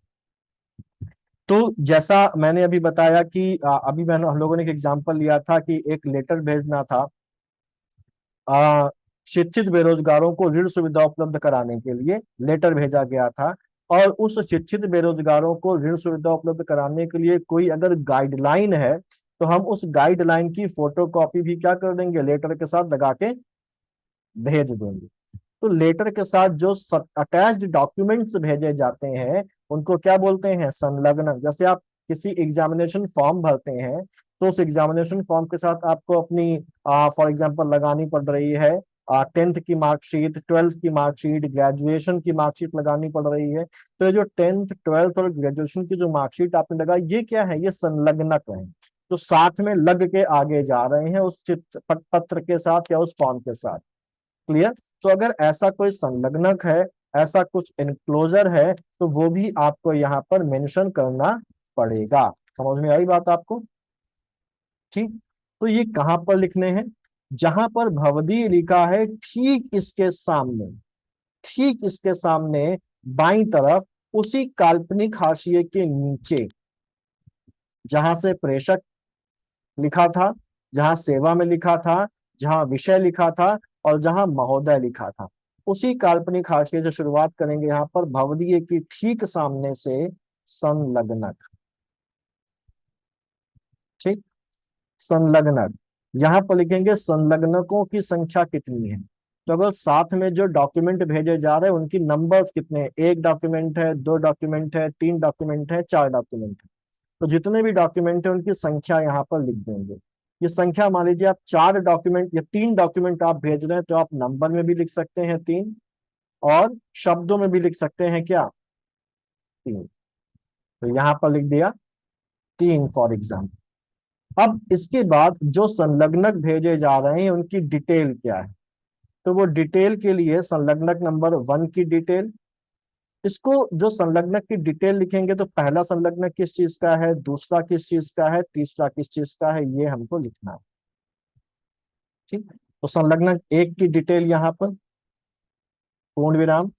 तो जैसा मैंने अभी बताया कि अभी मैंने हम लोगों ने एक एग्जांपल लिया था कि एक लेटर भेजना था शिक्षित बेरोजगारों को ऋण सुविधा उपलब्ध कराने के लिए लेटर भेजा गया था। और उस शिक्षित बेरोजगारों को ऋण सुविधा उपलब्ध कराने के लिए कोई अगर गाइडलाइन है, तो हम उस गाइडलाइन की फोटो कॉपी भी क्या कर देंगे, लेटर के साथ लगा के भेज देंगे। तो लेटर के साथ जो अटैच्ड डॉक्यूमेंट्स भेजे जाते हैं उनको क्या बोलते हैं, संलग्न। जैसे आप किसी एग्जामिनेशन फॉर्म भरते हैं, तो उस एग्जामिनेशन फॉर्म के साथ आपको अपनी फॉर एग्जांपल लगानी पड़ रही है 10th की मार्कशीट, 12th की मार्कशीट, ग्रेजुएशन की मार्कशीट लगानी पड़ रही है। तो ये जो 10th, 12th और ग्रेजुएशन की जो मार्कशीट आपने लगाई, ये क्या है, ये संलग्नक है। तो साथ में लग के आगे जा रहे हैं उस पत्र के साथ या उस फॉर्म के साथ। क्लियर? तो अगर ऐसा कोई संलग्नक है, ऐसा कुछ एनक्लोजर है, तो वो भी आपको यहाँ पर मेंशन करना पड़ेगा। समझ में आई बात आपको? ठीक, तो ये कहाँ पर लिखने हैं, जहां पर भवदीय लिखा है ठीक इसके सामने बाईं तरफ, उसी काल्पनिक हाशिए के नीचे जहां से प्रेषक लिखा था, जहां सेवा में लिखा था, जहां विषय लिखा था और जहां महोदय लिखा था, उसी काल्पनिक हाशिए से शुरुआत करेंगे। यहाँ पर भवदीय की ठीक सामने से संलग्नक, ठीक, संलग्नक। यहाँ पर लिखेंगे संलग्नकों की संख्या कितनी है। तो अगर साथ में जो डॉक्यूमेंट भेजे जा रहे हैं उनकी नंबर्स कितने हैं, 1 डॉक्यूमेंट है, 2 डॉक्यूमेंट है, 3 डॉक्यूमेंट है, 4 डॉक्यूमेंट है, तो जितने भी डॉक्यूमेंट है उनकी संख्या यहाँ पर लिख देंगे। ये संख्या मान लीजिए आप 4 डॉक्यूमेंट या 3 डॉक्यूमेंट आप भेज रहे हैं तो आप नंबर में भी लिख सकते हैं 3 और शब्दों में भी लिख सकते हैं क्या, 3। तो यहाँ पर लिख दिया 3 फॉर एग्जाम्पल। अब इसके बाद जो संलग्नक भेजे जा रहे हैं उनकी डिटेल क्या है, तो वो डिटेल के लिए संलग्नक नंबर 1 की डिटेल, इसको जो संलग्नक की डिटेल लिखेंगे तो पहला संलग्नक किस चीज का है, दूसरा किस चीज का है, तीसरा किस चीज का है, ये हमको लिखना है। ठीक, तो संलग्नक 1 की डिटेल यहाँ पर पूर्ण विराम,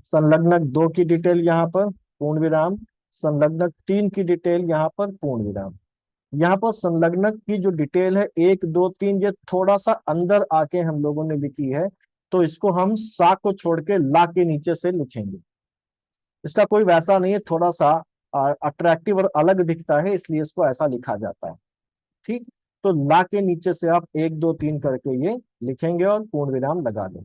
संलग्नक 2 की डिटेल यहाँ पर पूर्ण विराम, संलग्नक 3 की डिटेल यहाँ पर पूर्ण विराम। यहाँ पर संलग्नक की जो डिटेल है 1 2 3 ये थोड़ा सा अंदर आके हम लोगों ने लिखी है, तो इसको हम सा को छोड़ के ला के नीचे से लिखेंगे। इसका कोई वैसा नहीं है, थोड़ा सा अट्रैक्टिव और अलग दिखता है इसलिए इसको ऐसा लिखा जाता है। ठीक, तो ला के नीचे से आप 1 2 3 करके ये लिखेंगे और पूर्ण विराम लगा दें।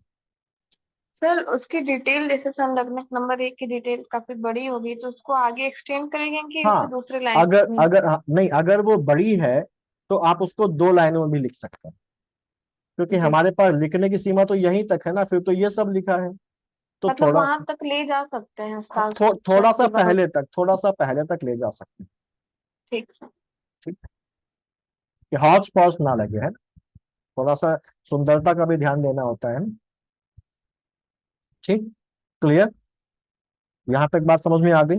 सर उसकी डिटेल जैसे संलग्नक नंबर 1 की डिटेल काफी बड़ी होगी तो उसको आगे एक्सटेंड करेंगे कि हाँ, इसे दूसरे लाइन अगर में? अगर हाँ, नहीं, अगर वो बड़ी है तो आप उसको 2 लाइनों में भी लिख सकते हैं, क्योंकि जैसे हमारे पास लिखने की सीमा तो यहीं तक है ना, फिर तो ये सब लिखा है तो मतलब थोड़ा वहां तक ले जा सकते हैं हाँ, स्टार्ट थोड़ा सा के बाद? पहले तक, थोड़ा सा पहले तक ले जा सकते हैं। ठीक सर। ठीक, कि हौच पौच ना लगे, है ना, थोड़ा सा सुंदरता का भी ध्यान देना होता है ना। ठीक, क्लियर, यहाँ तक बात समझ में आ गई।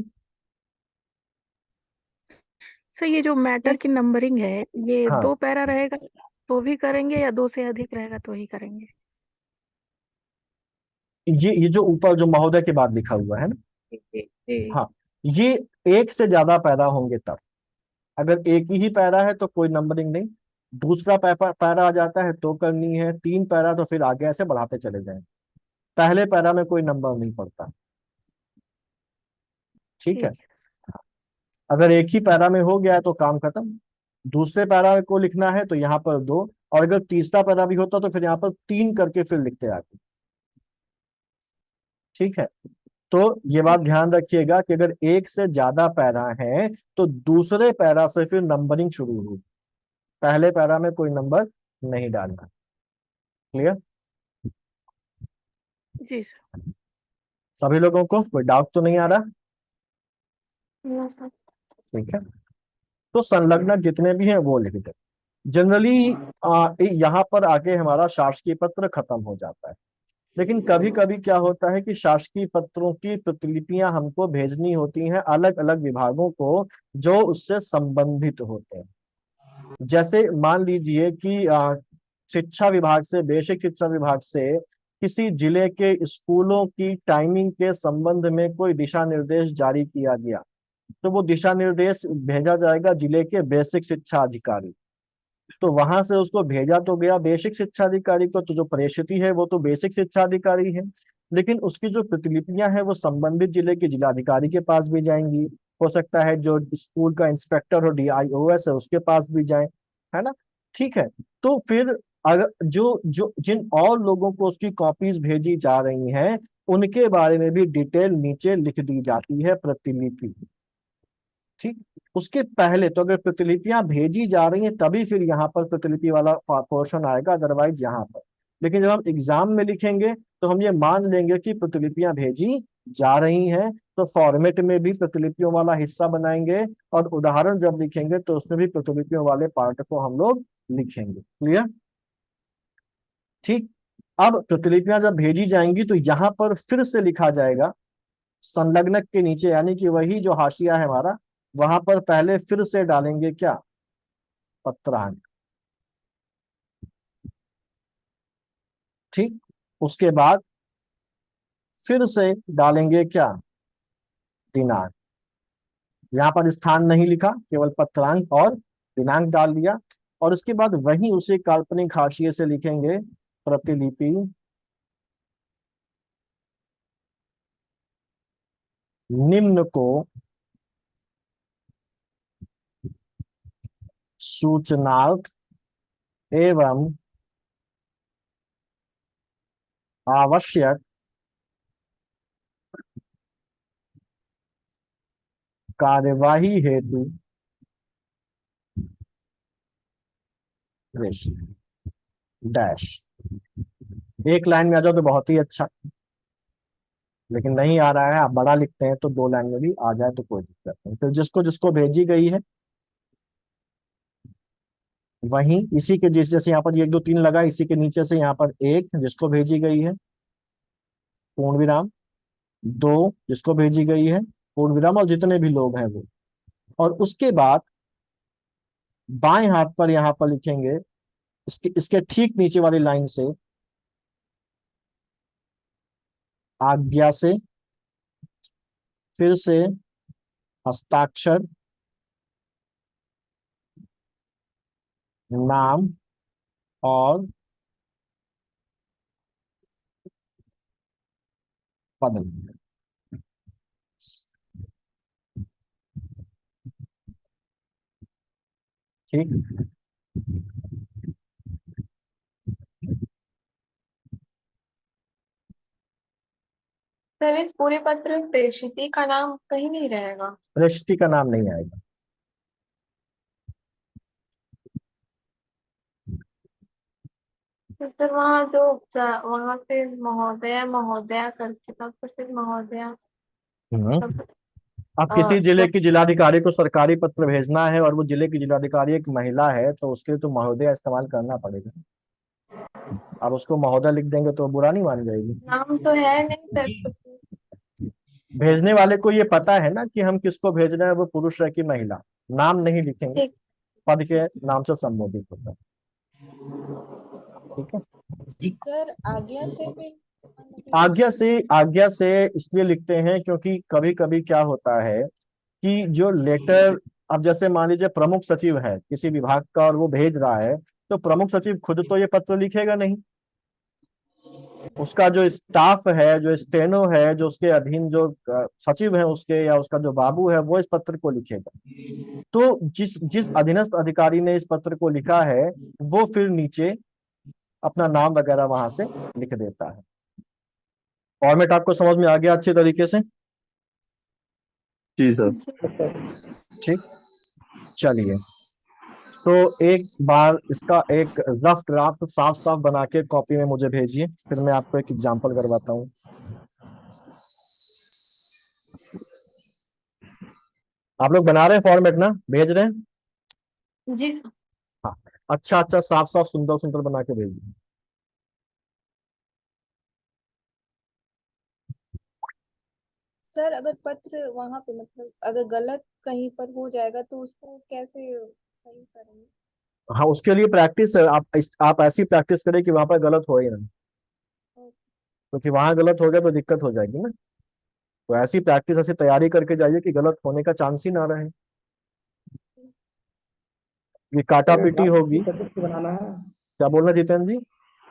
सर ये जो मैटर की नंबरिंग है ये हाँ, 2 पैरा रहेगा तो भी करेंगे या 2 से अधिक रहेगा तो ही करेंगे? ये जो ऊपर जो महोदय के बाद लिखा हुआ है ना, जी जी जी। हाँ, ये 1 से ज्यादा पैरा होंगे तब, अगर एक ही पैरा है तो कोई नंबरिंग नहीं, दूसरा पैरा आ जाता है तो करनी है, 3 पैरा तो फिर आगे ऐसे बढ़ाते चले जाएं, पहले पैरा में कोई नंबर नहीं पड़ता। ठीक है, ठीक है। अगर एक ही पैरा में हो गया है तो काम खत्म, दूसरे पैरा को लिखना है तो यहाँ पर 2, और अगर तीसरा पैरा भी होता तो फिर यहाँ पर 3 करके फिर लिखते आगे। ठीक है, तो ये बात ठीक है। ध्यान रखिएगा कि अगर 1 से ज्यादा पैरा है तो दूसरे पैरा से फिर नंबरिंग शुरू होगी, पहले पैरा में कोई नंबर नहीं डालना। क्लियर, जी सर। सभी लोगों को कोई डाउट तो नहीं आ रहा? No sir. ठीक है, तो संलग्नक जितने भी हैं वो लिख दे। जनरली यहाँ पर आके हमारा शासकीय पत्र खत्म हो जाता है, लेकिन कभी कभी क्या होता है कि शासकीय पत्रों की प्रतिलिपियां हमको भेजनी होती हैं अलग अलग विभागों को जो उससे संबंधित होते हैं। जैसे मान लीजिए कि शिक्षा विभाग से, बेसिक शिक्षा विभाग से किसी जिले के स्कूलों की टाइमिंग के संबंध में कोई दिशा निर्देश जारी किया गया, तो वो दिशा निर्देश भेजा जाएगा जिले के बेसिक शिक्षा अधिकारी। तो वहां से उसको भेजा तो गया बेसिक शिक्षा अधिकारी को, तो जो प्रेषित है वो तो बेसिक शिक्षा अधिकारी है, लेकिन उसकी जो प्रतिलिपियां हैं वो संबंधित जिले के जिलाधिकारी के पास भी जाएंगी, हो सकता है जो स्कूल का इंस्पेक्टर और DIOS है उसके पास भी जाए, है ना। ठीक है, तो फिर अगर जो जो जिन और लोगों को उसकी कॉपीज भेजी जा रही हैं उनके बारे में भी डिटेल नीचे लिख दी जाती है प्रतिलिपि। ठीक, उसके पहले तो अगर प्रतिलिपियां भेजी जा रही हैं तभी फिर यहाँ पर प्रतिलिपि वाला पोर्शन आएगा, अदरवाइज यहाँ पर। लेकिन जब हम एग्जाम में लिखेंगे तो हम ये मान लेंगे कि प्रतिलिपियां भेजी जा रही हैं, तो फॉर्मेट में भी प्रतिलिपियों वाला हिस्सा बनाएंगे और उदाहरण जब लिखेंगे तो उसमें भी प्रतिलिपियों वाले पार्ट को हम लोग लिखेंगे। क्लियर, ठीक। अब प्रतिलिपियां जब भेजी जाएंगी तो यहाँ पर फिर से लिखा जाएगा संलग्नक के नीचे, यानी कि वही जो हाशिया है हमारा, वहां पर पहले फिर से डालेंगे क्या, पत्रांक। ठीक। उसके बाद फिर से डालेंगे क्या, दिनांक। यहाँ पर स्थान नहीं लिखा, केवल पत्रांक और दिनांक डाल दिया। और उसके बाद वही उसे काल्पनिक हाशिए से लिखेंगे प्रतिलिपि निम्न को सूचनार्थ एवं आवश्यक कार्यवाही हेतु डैश। एक लाइन में आ जाओ तो बहुत ही अच्छा, लेकिन नहीं आ रहा है, आप बड़ा लिखते हैं तो दो लाइन में भी आ जाए तो कोई दिक्कत नहीं। फिर जिसको जिसको भेजी गई है वहीं इसी के जैसे जैसे यहाँ पर एक दो तीन लगा, इसी के नीचे से यहाँ पर एक जिसको भेजी गई है पूर्ण विराम, दो जिसको भेजी गई है पूर्ण विराम, और जितने भी लोग हैं वो। और उसके बाद बाएं हाथ पर यहाँ पर लिखेंगे इसके इसके ठीक नीचे वाली लाइन से आज्ञा से, फिर से हस्ताक्षर, नाम और पद। ठीक। सर इस पूरे पत्र में प्रेषिती का नाम कहीं नहीं रहेगा? प्रेषिती का नाम नहीं आएगा। तो सर वहाँ जो वहाँ पे महोदय महोदया करके था, तो फिर महोदया हम्म। सब अब किसी जिले जब की जिलाधिकारी को सरकारी पत्र भेजना है और वो जिले की जिलाधिकारी एक महिला है तो उसके लिए तो महोदय इस्तेमाल करना पड़ेगा। अब उसको महोदय लिख देंगे तो बुरा नहीं मान जाएगी। नाम तो है नहीं सर, तो भेजने वाले को ये पता है ना कि हम किसको भेज रहे हैं, वो पुरुष है कि महिला। नाम नहीं लिखेंगे, ठीक। पद के नाम से संबोधित होता है। ठीक है। सर आज्ञा से भी आज्ञा से इसलिए लिखते हैं क्योंकि कभी कभी क्या होता है कि जो लेटर, अब जैसे मान लीजिए प्रमुख सचिव है किसी विभाग का और वो भेज रहा है, तो प्रमुख सचिव खुद तो ये पत्र लिखेगा नहीं, उसका जो स्टाफ है, जो स्टेनो है, जो उसके अधीन जो सचिव है उसके, या उसका जो बाबू है, वो इस पत्र को लिखेगा। तो जिस जिस अधीनस्थ अधिकारी ने इस पत्र को लिखा है वो फिर नीचे अपना नाम वगैरह वहां से लिख देता है। फॉर्मेट आपको समझ में आ गया अच्छे तरीके से? जी सर। ठीक। चलिए, तो एक बार इसका एक रफ ड्राफ्ट साफ साफ बना के कॉपी में मुझे भेजिए, फिर मैं आपको एक एग्जांपल करवाता हूँ। आप लोग बना रहे हैं फॉर्मेट ना, भेज रहे हैं? जी सर। हाँ, अच्छा अच्छा साफ साफ सुंदर सुंदर बना के भेजिए। सर अगर पत्र वहां पे मतलब अगर गलत कहीं पर हो जाएगा तो उसको कैसे सही करेंगे? हाँ, उसके लिए प्रैक्टिस है। आप ऐसी प्रैक्टिस करें कि वहां पर गलत हो ही ना, क्योंकि वहां गलत हो गया तो दिक्कत हो जाएगी ना। तो ऐसी प्रैक्टिस, ऐसी तैयारी करके जाइए कि गलत होने का चांस ही ना रहे। ये काटा सर पीटी ड्राफ्ट होगी। किसी सब्जेक्ट पे बनाना है? क्या बोल रहे जितेंद्र जी?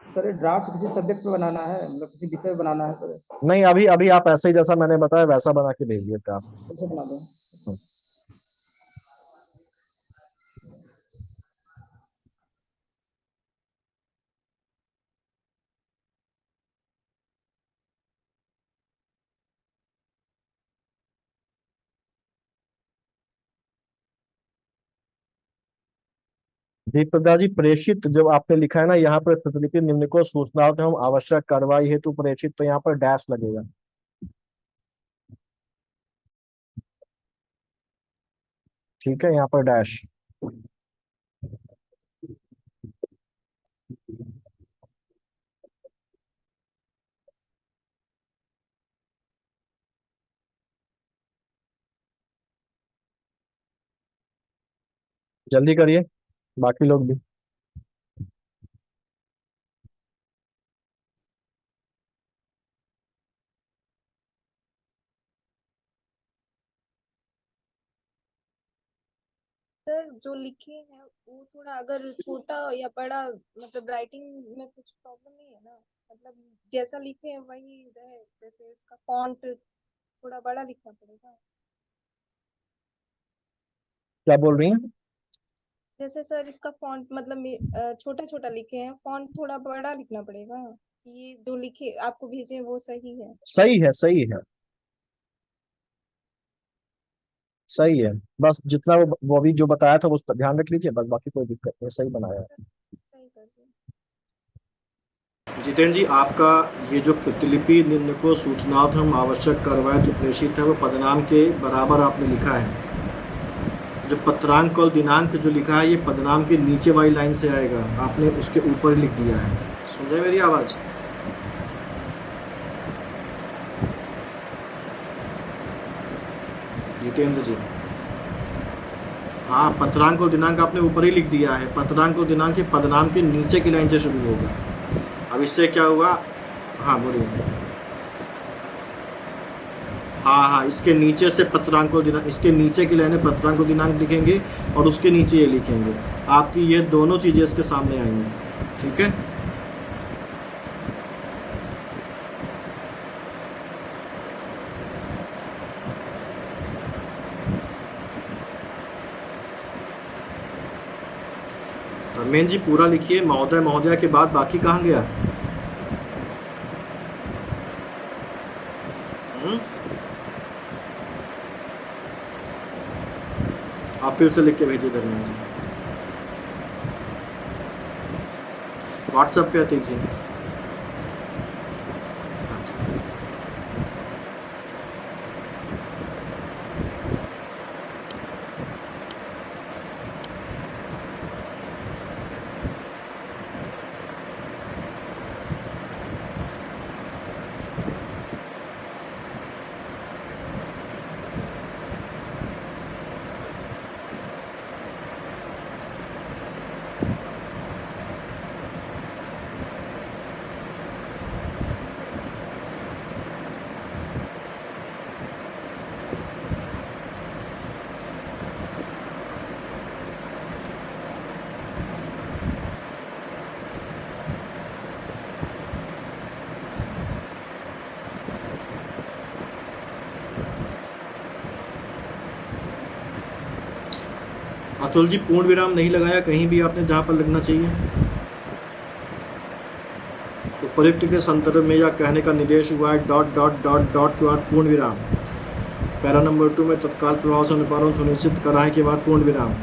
सर ये ड्राफ्ट किसी सब्जेक्ट पे बनाना है, मतलब किसी विषय पे बनाना है सर? नहीं, अभी अभी आप ऐसे ही जैसा मैंने बताया वैसा बना के भेजिए आप। कैसे बना दें? दीपदा जी, प्रेषित जब आपने लिखा है ना यहाँ पर प्रतिलिपि निम्न को सूचना हम आवश्यक कार्रवाई हेतु प्रेषित, तो यहाँ पर डैश लगेगा। ठीक है, यहाँ पर डैश। जल्दी करिए, बाकी लोग भी। सर जो लिखे हैं वो थोड़ा अगर छोटा या बड़ा मतलब राइटिंग में कुछ प्रॉब्लम नहीं है ना, मतलब जैसा लिखे हैं वही रहे, जैसे इसका फॉन्ट थोड़ा बड़ा लिखना पड़ेगा। क्या बोल रही हैं? जैसे सर इसका फॉन्ट मतलब छोटा छोटा लिखे हैं, फॉन्ट थोड़ा बड़ा लिखना पड़ेगा। ये जो लिखे आपको भेजे हैं वो सही है? सही है, सही है, सही है। बस जितना वो अभी जो बताया था उस पर ध्यान रख लीजिए, बस बाकी कोई दिक्कत नहीं, सही बनाया है। सही कर दिया। जितेंद्र जी, आपका ये जो प्रतिलिपि निम्न को सूचनार्थम आवश्यक कार्रवाई जो प्रेषित है वो पदनाम के बराबर आपने लिखा है। जो पत्रांक और दिनांक जो लिखा है ये पदनाम के नीचे वाली लाइन से आएगा, आपने उसके ऊपर लिख दिया है। सुन रहे हैं मेरी आवाज़? जितेंद्र जी, हाँ, पत्रांक और दिनांक आपने ऊपर ही लिख दिया है। पत्रांक और दिनांक के पदनाम के नीचे की लाइन से शुरू होगा। अब इससे क्या हुआ? हाँ बोलिए। हाँ हाँ, इसके नीचे से पत्रांक और दिनांक, इसके नीचे की लाइन में पत्रांक और दिनांक लिखेंगे और उसके नीचे ये लिखेंगे। आपकी ये दोनों चीज़ें इसके सामने आएंगी। ठीक है? धर्मेंद्र जी पूरा लिखिए। महोदय महोदया के बाद बाकी कहाँ गया? आप फिर से लिख के भेजिए धर्मेंद्र जी, व्हाट्सएप पे दीजिए। अतुल जी, पूर्ण विराम नहीं लगाया कहीं भी आपने जहाँ पर लगना चाहिए। उपयुक्त के संदर्भ में या कहने का निर्देश हुआ है डॉट डॉट डॉट डॉट के बाद पूर्ण विराम। पैरा नंबर 2 में तत्काल प्रभाव से अनुपालन सुनिश्चित कराएं के बाद पूर्ण विराम।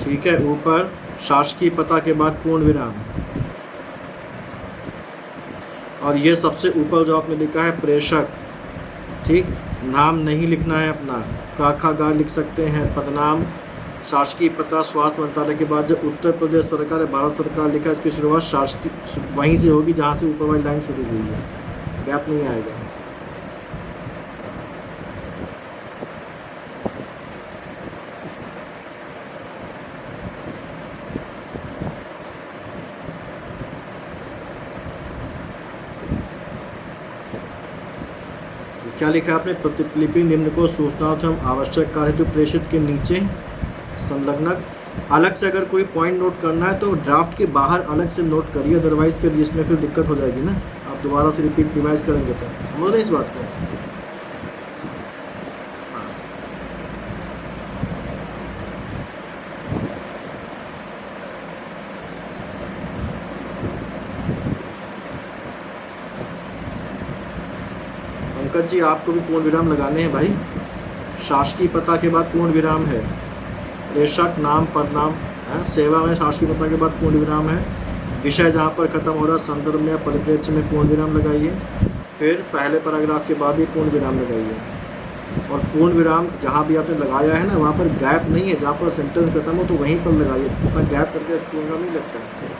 ठीक है, ऊपर शासकीय पता के बाद पूर्ण विराम। और ये सबसे ऊपर जो आपने लिखा है प्रेषक, ठीक, नाम नहीं लिखना है अपना, काखा गा लिख सकते हैं। पदनाम शासकीय पता स्वास्थ्य मंत्रालय के बाद जब उत्तर प्रदेश सरकार या भारत सरकार लिखा, इसकी शुरुआत शासकीय वहीं से होगी जहाँ से ऊपर वाली लाइन शुरू हुई है, गैप नहीं आएगा। क्या लिखा है आपने? प्रतिलिपि निम्न को सूचनार्थम आवश्यक कार्य जो प्रेषित के नीचे संलग्नक। अलग से अगर कोई पॉइंट नोट करना है तो ड्राफ्ट के बाहर अलग से नोट करिए, अदरवाइज फिर इसमें फिर दिक्कत हो जाएगी ना। आप दोबारा से रिपीट रिवाइज करेंगे तो समझ रहे इस बात को? पंकज जी, आपको भी पूर्ण विराम लगाने हैं भाई। शासकीय पता के बाद पूर्ण विराम है। प्रेषक नाम पदनाम है। सेवा में शासकीय पता के बाद पूर्ण विराम है। विषय जहाँ पर खत्म हो रहा है संदर्भ में या परिप्रेक्ष्य में पूर्ण विराम लगाइए। फिर पहले पैराग्राफ के बाद ही पूर्ण विराम लगाइए। और पूर्ण विराम जहाँ भी आपने लगाया है ना, वहाँ पर गैप नहीं है। जहाँ पर सेंटेंस खत्म हो तो वहीं पर लगाइए, उतना गैप करके पूर्ण नहीं लगता है।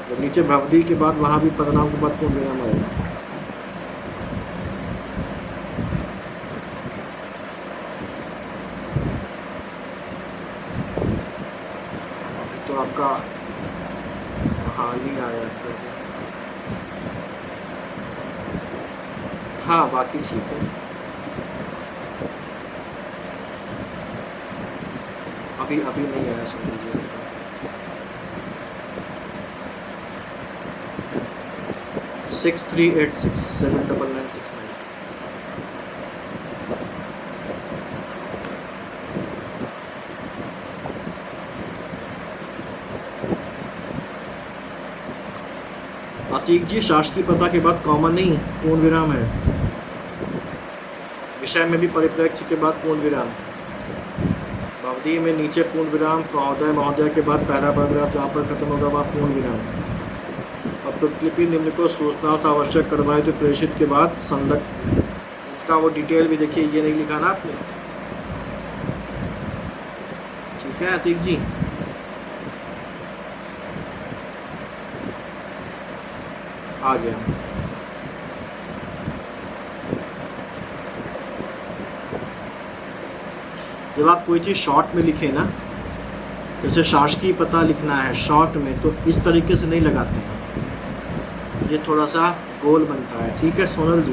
तो नीचे भवदी के बाद वहाँ भी पदनाम के बाद पूर्ण विराम आएगा। तो आपका हाँ नहीं आया। हाँ बाकी ठीक है। अभी अभी नहीं आया, सुन लीजिए। 6386 79969। अतीक जी, शासकीय पता के बाद कॉमा नहीं पूर्ण विराम है। विषय में भी परिप्रेक्ष्य के बाद पूर्ण विराम। अवधि में नीचे पूर्ण विराम, महोदय महोदय के बाद पहला पैराग्राफ जहाँ पर खत्म होगा वहाँ पूर्ण विराम। और प्रतिलिपि निम्न को सूचना था आवश्यक करवाए तो प्रेषित के बाद संलग्न का वो डिटेल भी देखिए, ये नहीं लिखा ना आपने। ठीक है अतीक जी। आ गया। जब आप कोई चीज़ शॉर्ट में लिखें ना, जैसे शासकीय पता लिखना है शॉर्ट में, तो इस तरीके से नहीं लगाते हैं, ये थोड़ा सा गोल बनता है। ठीक है सोनल जी।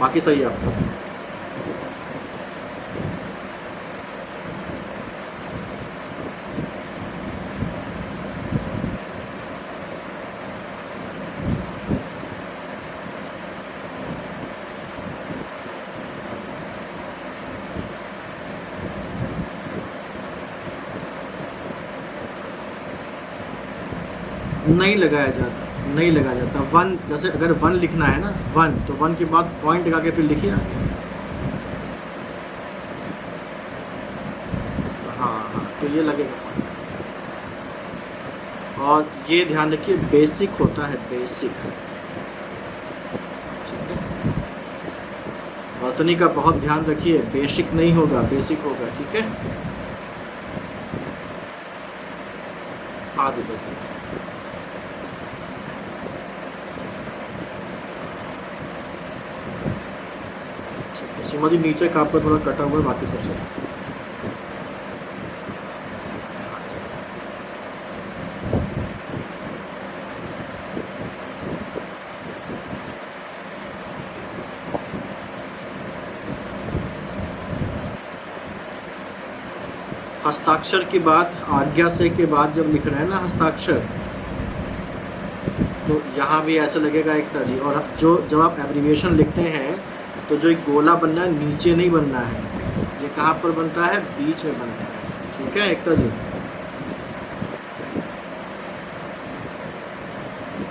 बाकी सही है आपका। नहीं लगाया जाता, नहीं लगाया जाता। वन, जैसे अगर वन लिखना है ना, वन, तो वन के बाद पॉइंट लगा के फिर लिखिए आगे। हाँ हाँ, तो ये लगेगा point। और ये ध्यान रखिए बेसिक होता है, बेसिक। ठीक है, वर्तनी का बहुत ध्यान रखिए, बेसिक नहीं होगा, बेसिक होगा। ठीक है, आगे बढ़िए। सीमा जी, नीचे का आपका थोड़ा कटा हुआ है, बाकी सब सही। हस्ताक्षर की बात, आज्ञा से के बाद जब लिख रहे हैं ना हस्ताक्षर, तो यहाँ भी ऐसे लगेगा एकता जी। और जो जब आप एब्रीविएशन लिखते हैं तो जो एक गोला बनना है, नीचे नहीं बनना है, ये कहाँ पर बनता है, बीच में बनता है। ठीक है एकता जी,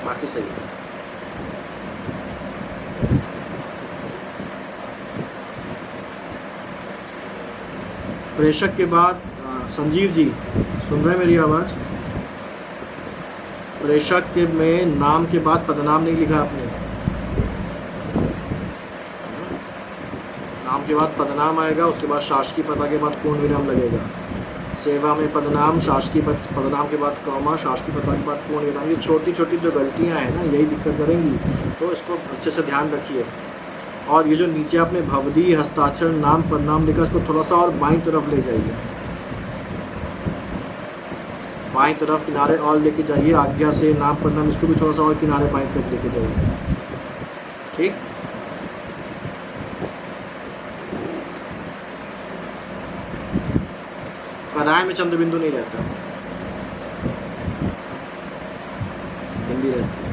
बाकी सही है। प्रेषक के बाद संजीव जी, सुन रहे हैं मेरी आवाज़? प्रेषक के में नाम के बाद पदनाम नहीं लिखा आपने, नाम के बाद पदनाम आएगा, उसके बाद शासकीय पता के बाद पूर्ण विराम लगेगा। सेवा में पदनाम, शासकीय पदनाम के बाद कॉमा, शासकीय पता के बाद पूर्ण विराम। ये छोटी छोटी जो गलतियां हैं ना, यही दिक्कत करेंगी, तो इसको अच्छे से ध्यान रखिए। और ये जो नीचे आपने भवदी, हस्ताक्षर, नाम, पदनाम लिखा, इसको थोड़ा सा और बाईं तरफ ले जाइए, बाईं तरफ किनारे और लेके जाइए। आज्ञा से, नाम, पदनाम, इसको भी थोड़ा सा और किनारे बाईं तरफ लेके जाइए। ठीक, कराए में चंद्र बिंदु नहीं रहता, हिंदी रहती है।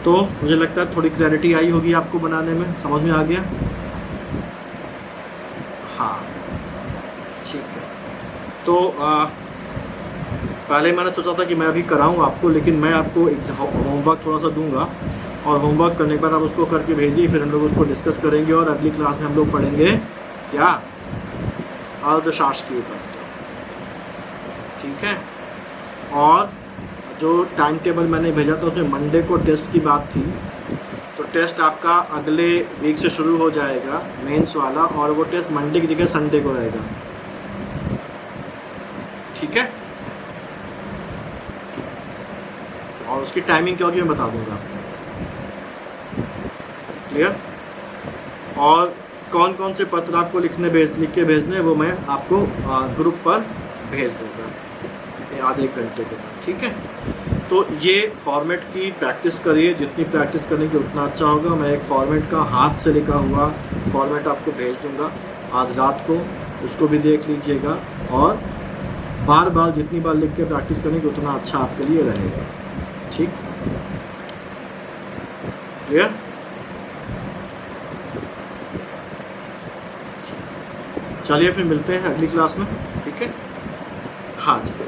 तो मुझे लगता है थोड़ी क्लैरिटी आई होगी आपको बनाने में, समझ में आ गया? हाँ ठीक है। तो पहले मैंने सोचा था कि मैं अभी कराऊँ आपको, लेकिन मैं आपको होमवर्क थोड़ा सा दूंगा, और होमवर्क करने के बाद आप उसको करके भेजिए, फिर हम लोग उसको डिस्कस करेंगे। और अगली क्लास में हम लोग पढ़ेंगे क्या, अर्धशासकीय पत्र। ठीक है, और जो टाइम टेबल मैंने भेजा था उसमें मंडे को टेस्ट की बात थी, तो टेस्ट आपका अगले वीक से शुरू हो जाएगा, मेंस वाला, और वो टेस्ट मंडे की जगह संडे को रहेगा। ठीक है, और उसकी टाइमिंग क्या होगी मैं बता दूंगा आपको। क्लियर? और कौन कौन से पत्र आपको लिख के भेजने हैं वो मैं आपको ग्रुप पर भेज दूंगा आधे घंटे के बाद, ठीक है? तो ये फॉर्मेट की प्रैक्टिस करिए, जितनी प्रैक्टिस करेंगे उतना अच्छा होगा। मैं एक फॉर्मेट का हाथ से लिखा हुआ फॉर्मेट आपको भेज दूंगा आज रात को, उसको भी देख लीजिएगा और बार बार जितनी बार लिख के प्रैक्टिस करेंगे उतना अच्छा आपके लिए रहेगा, ठीक? क्लियर? चलिए फिर मिलते हैं अगली क्लास में, ठीक है? हाँ जी।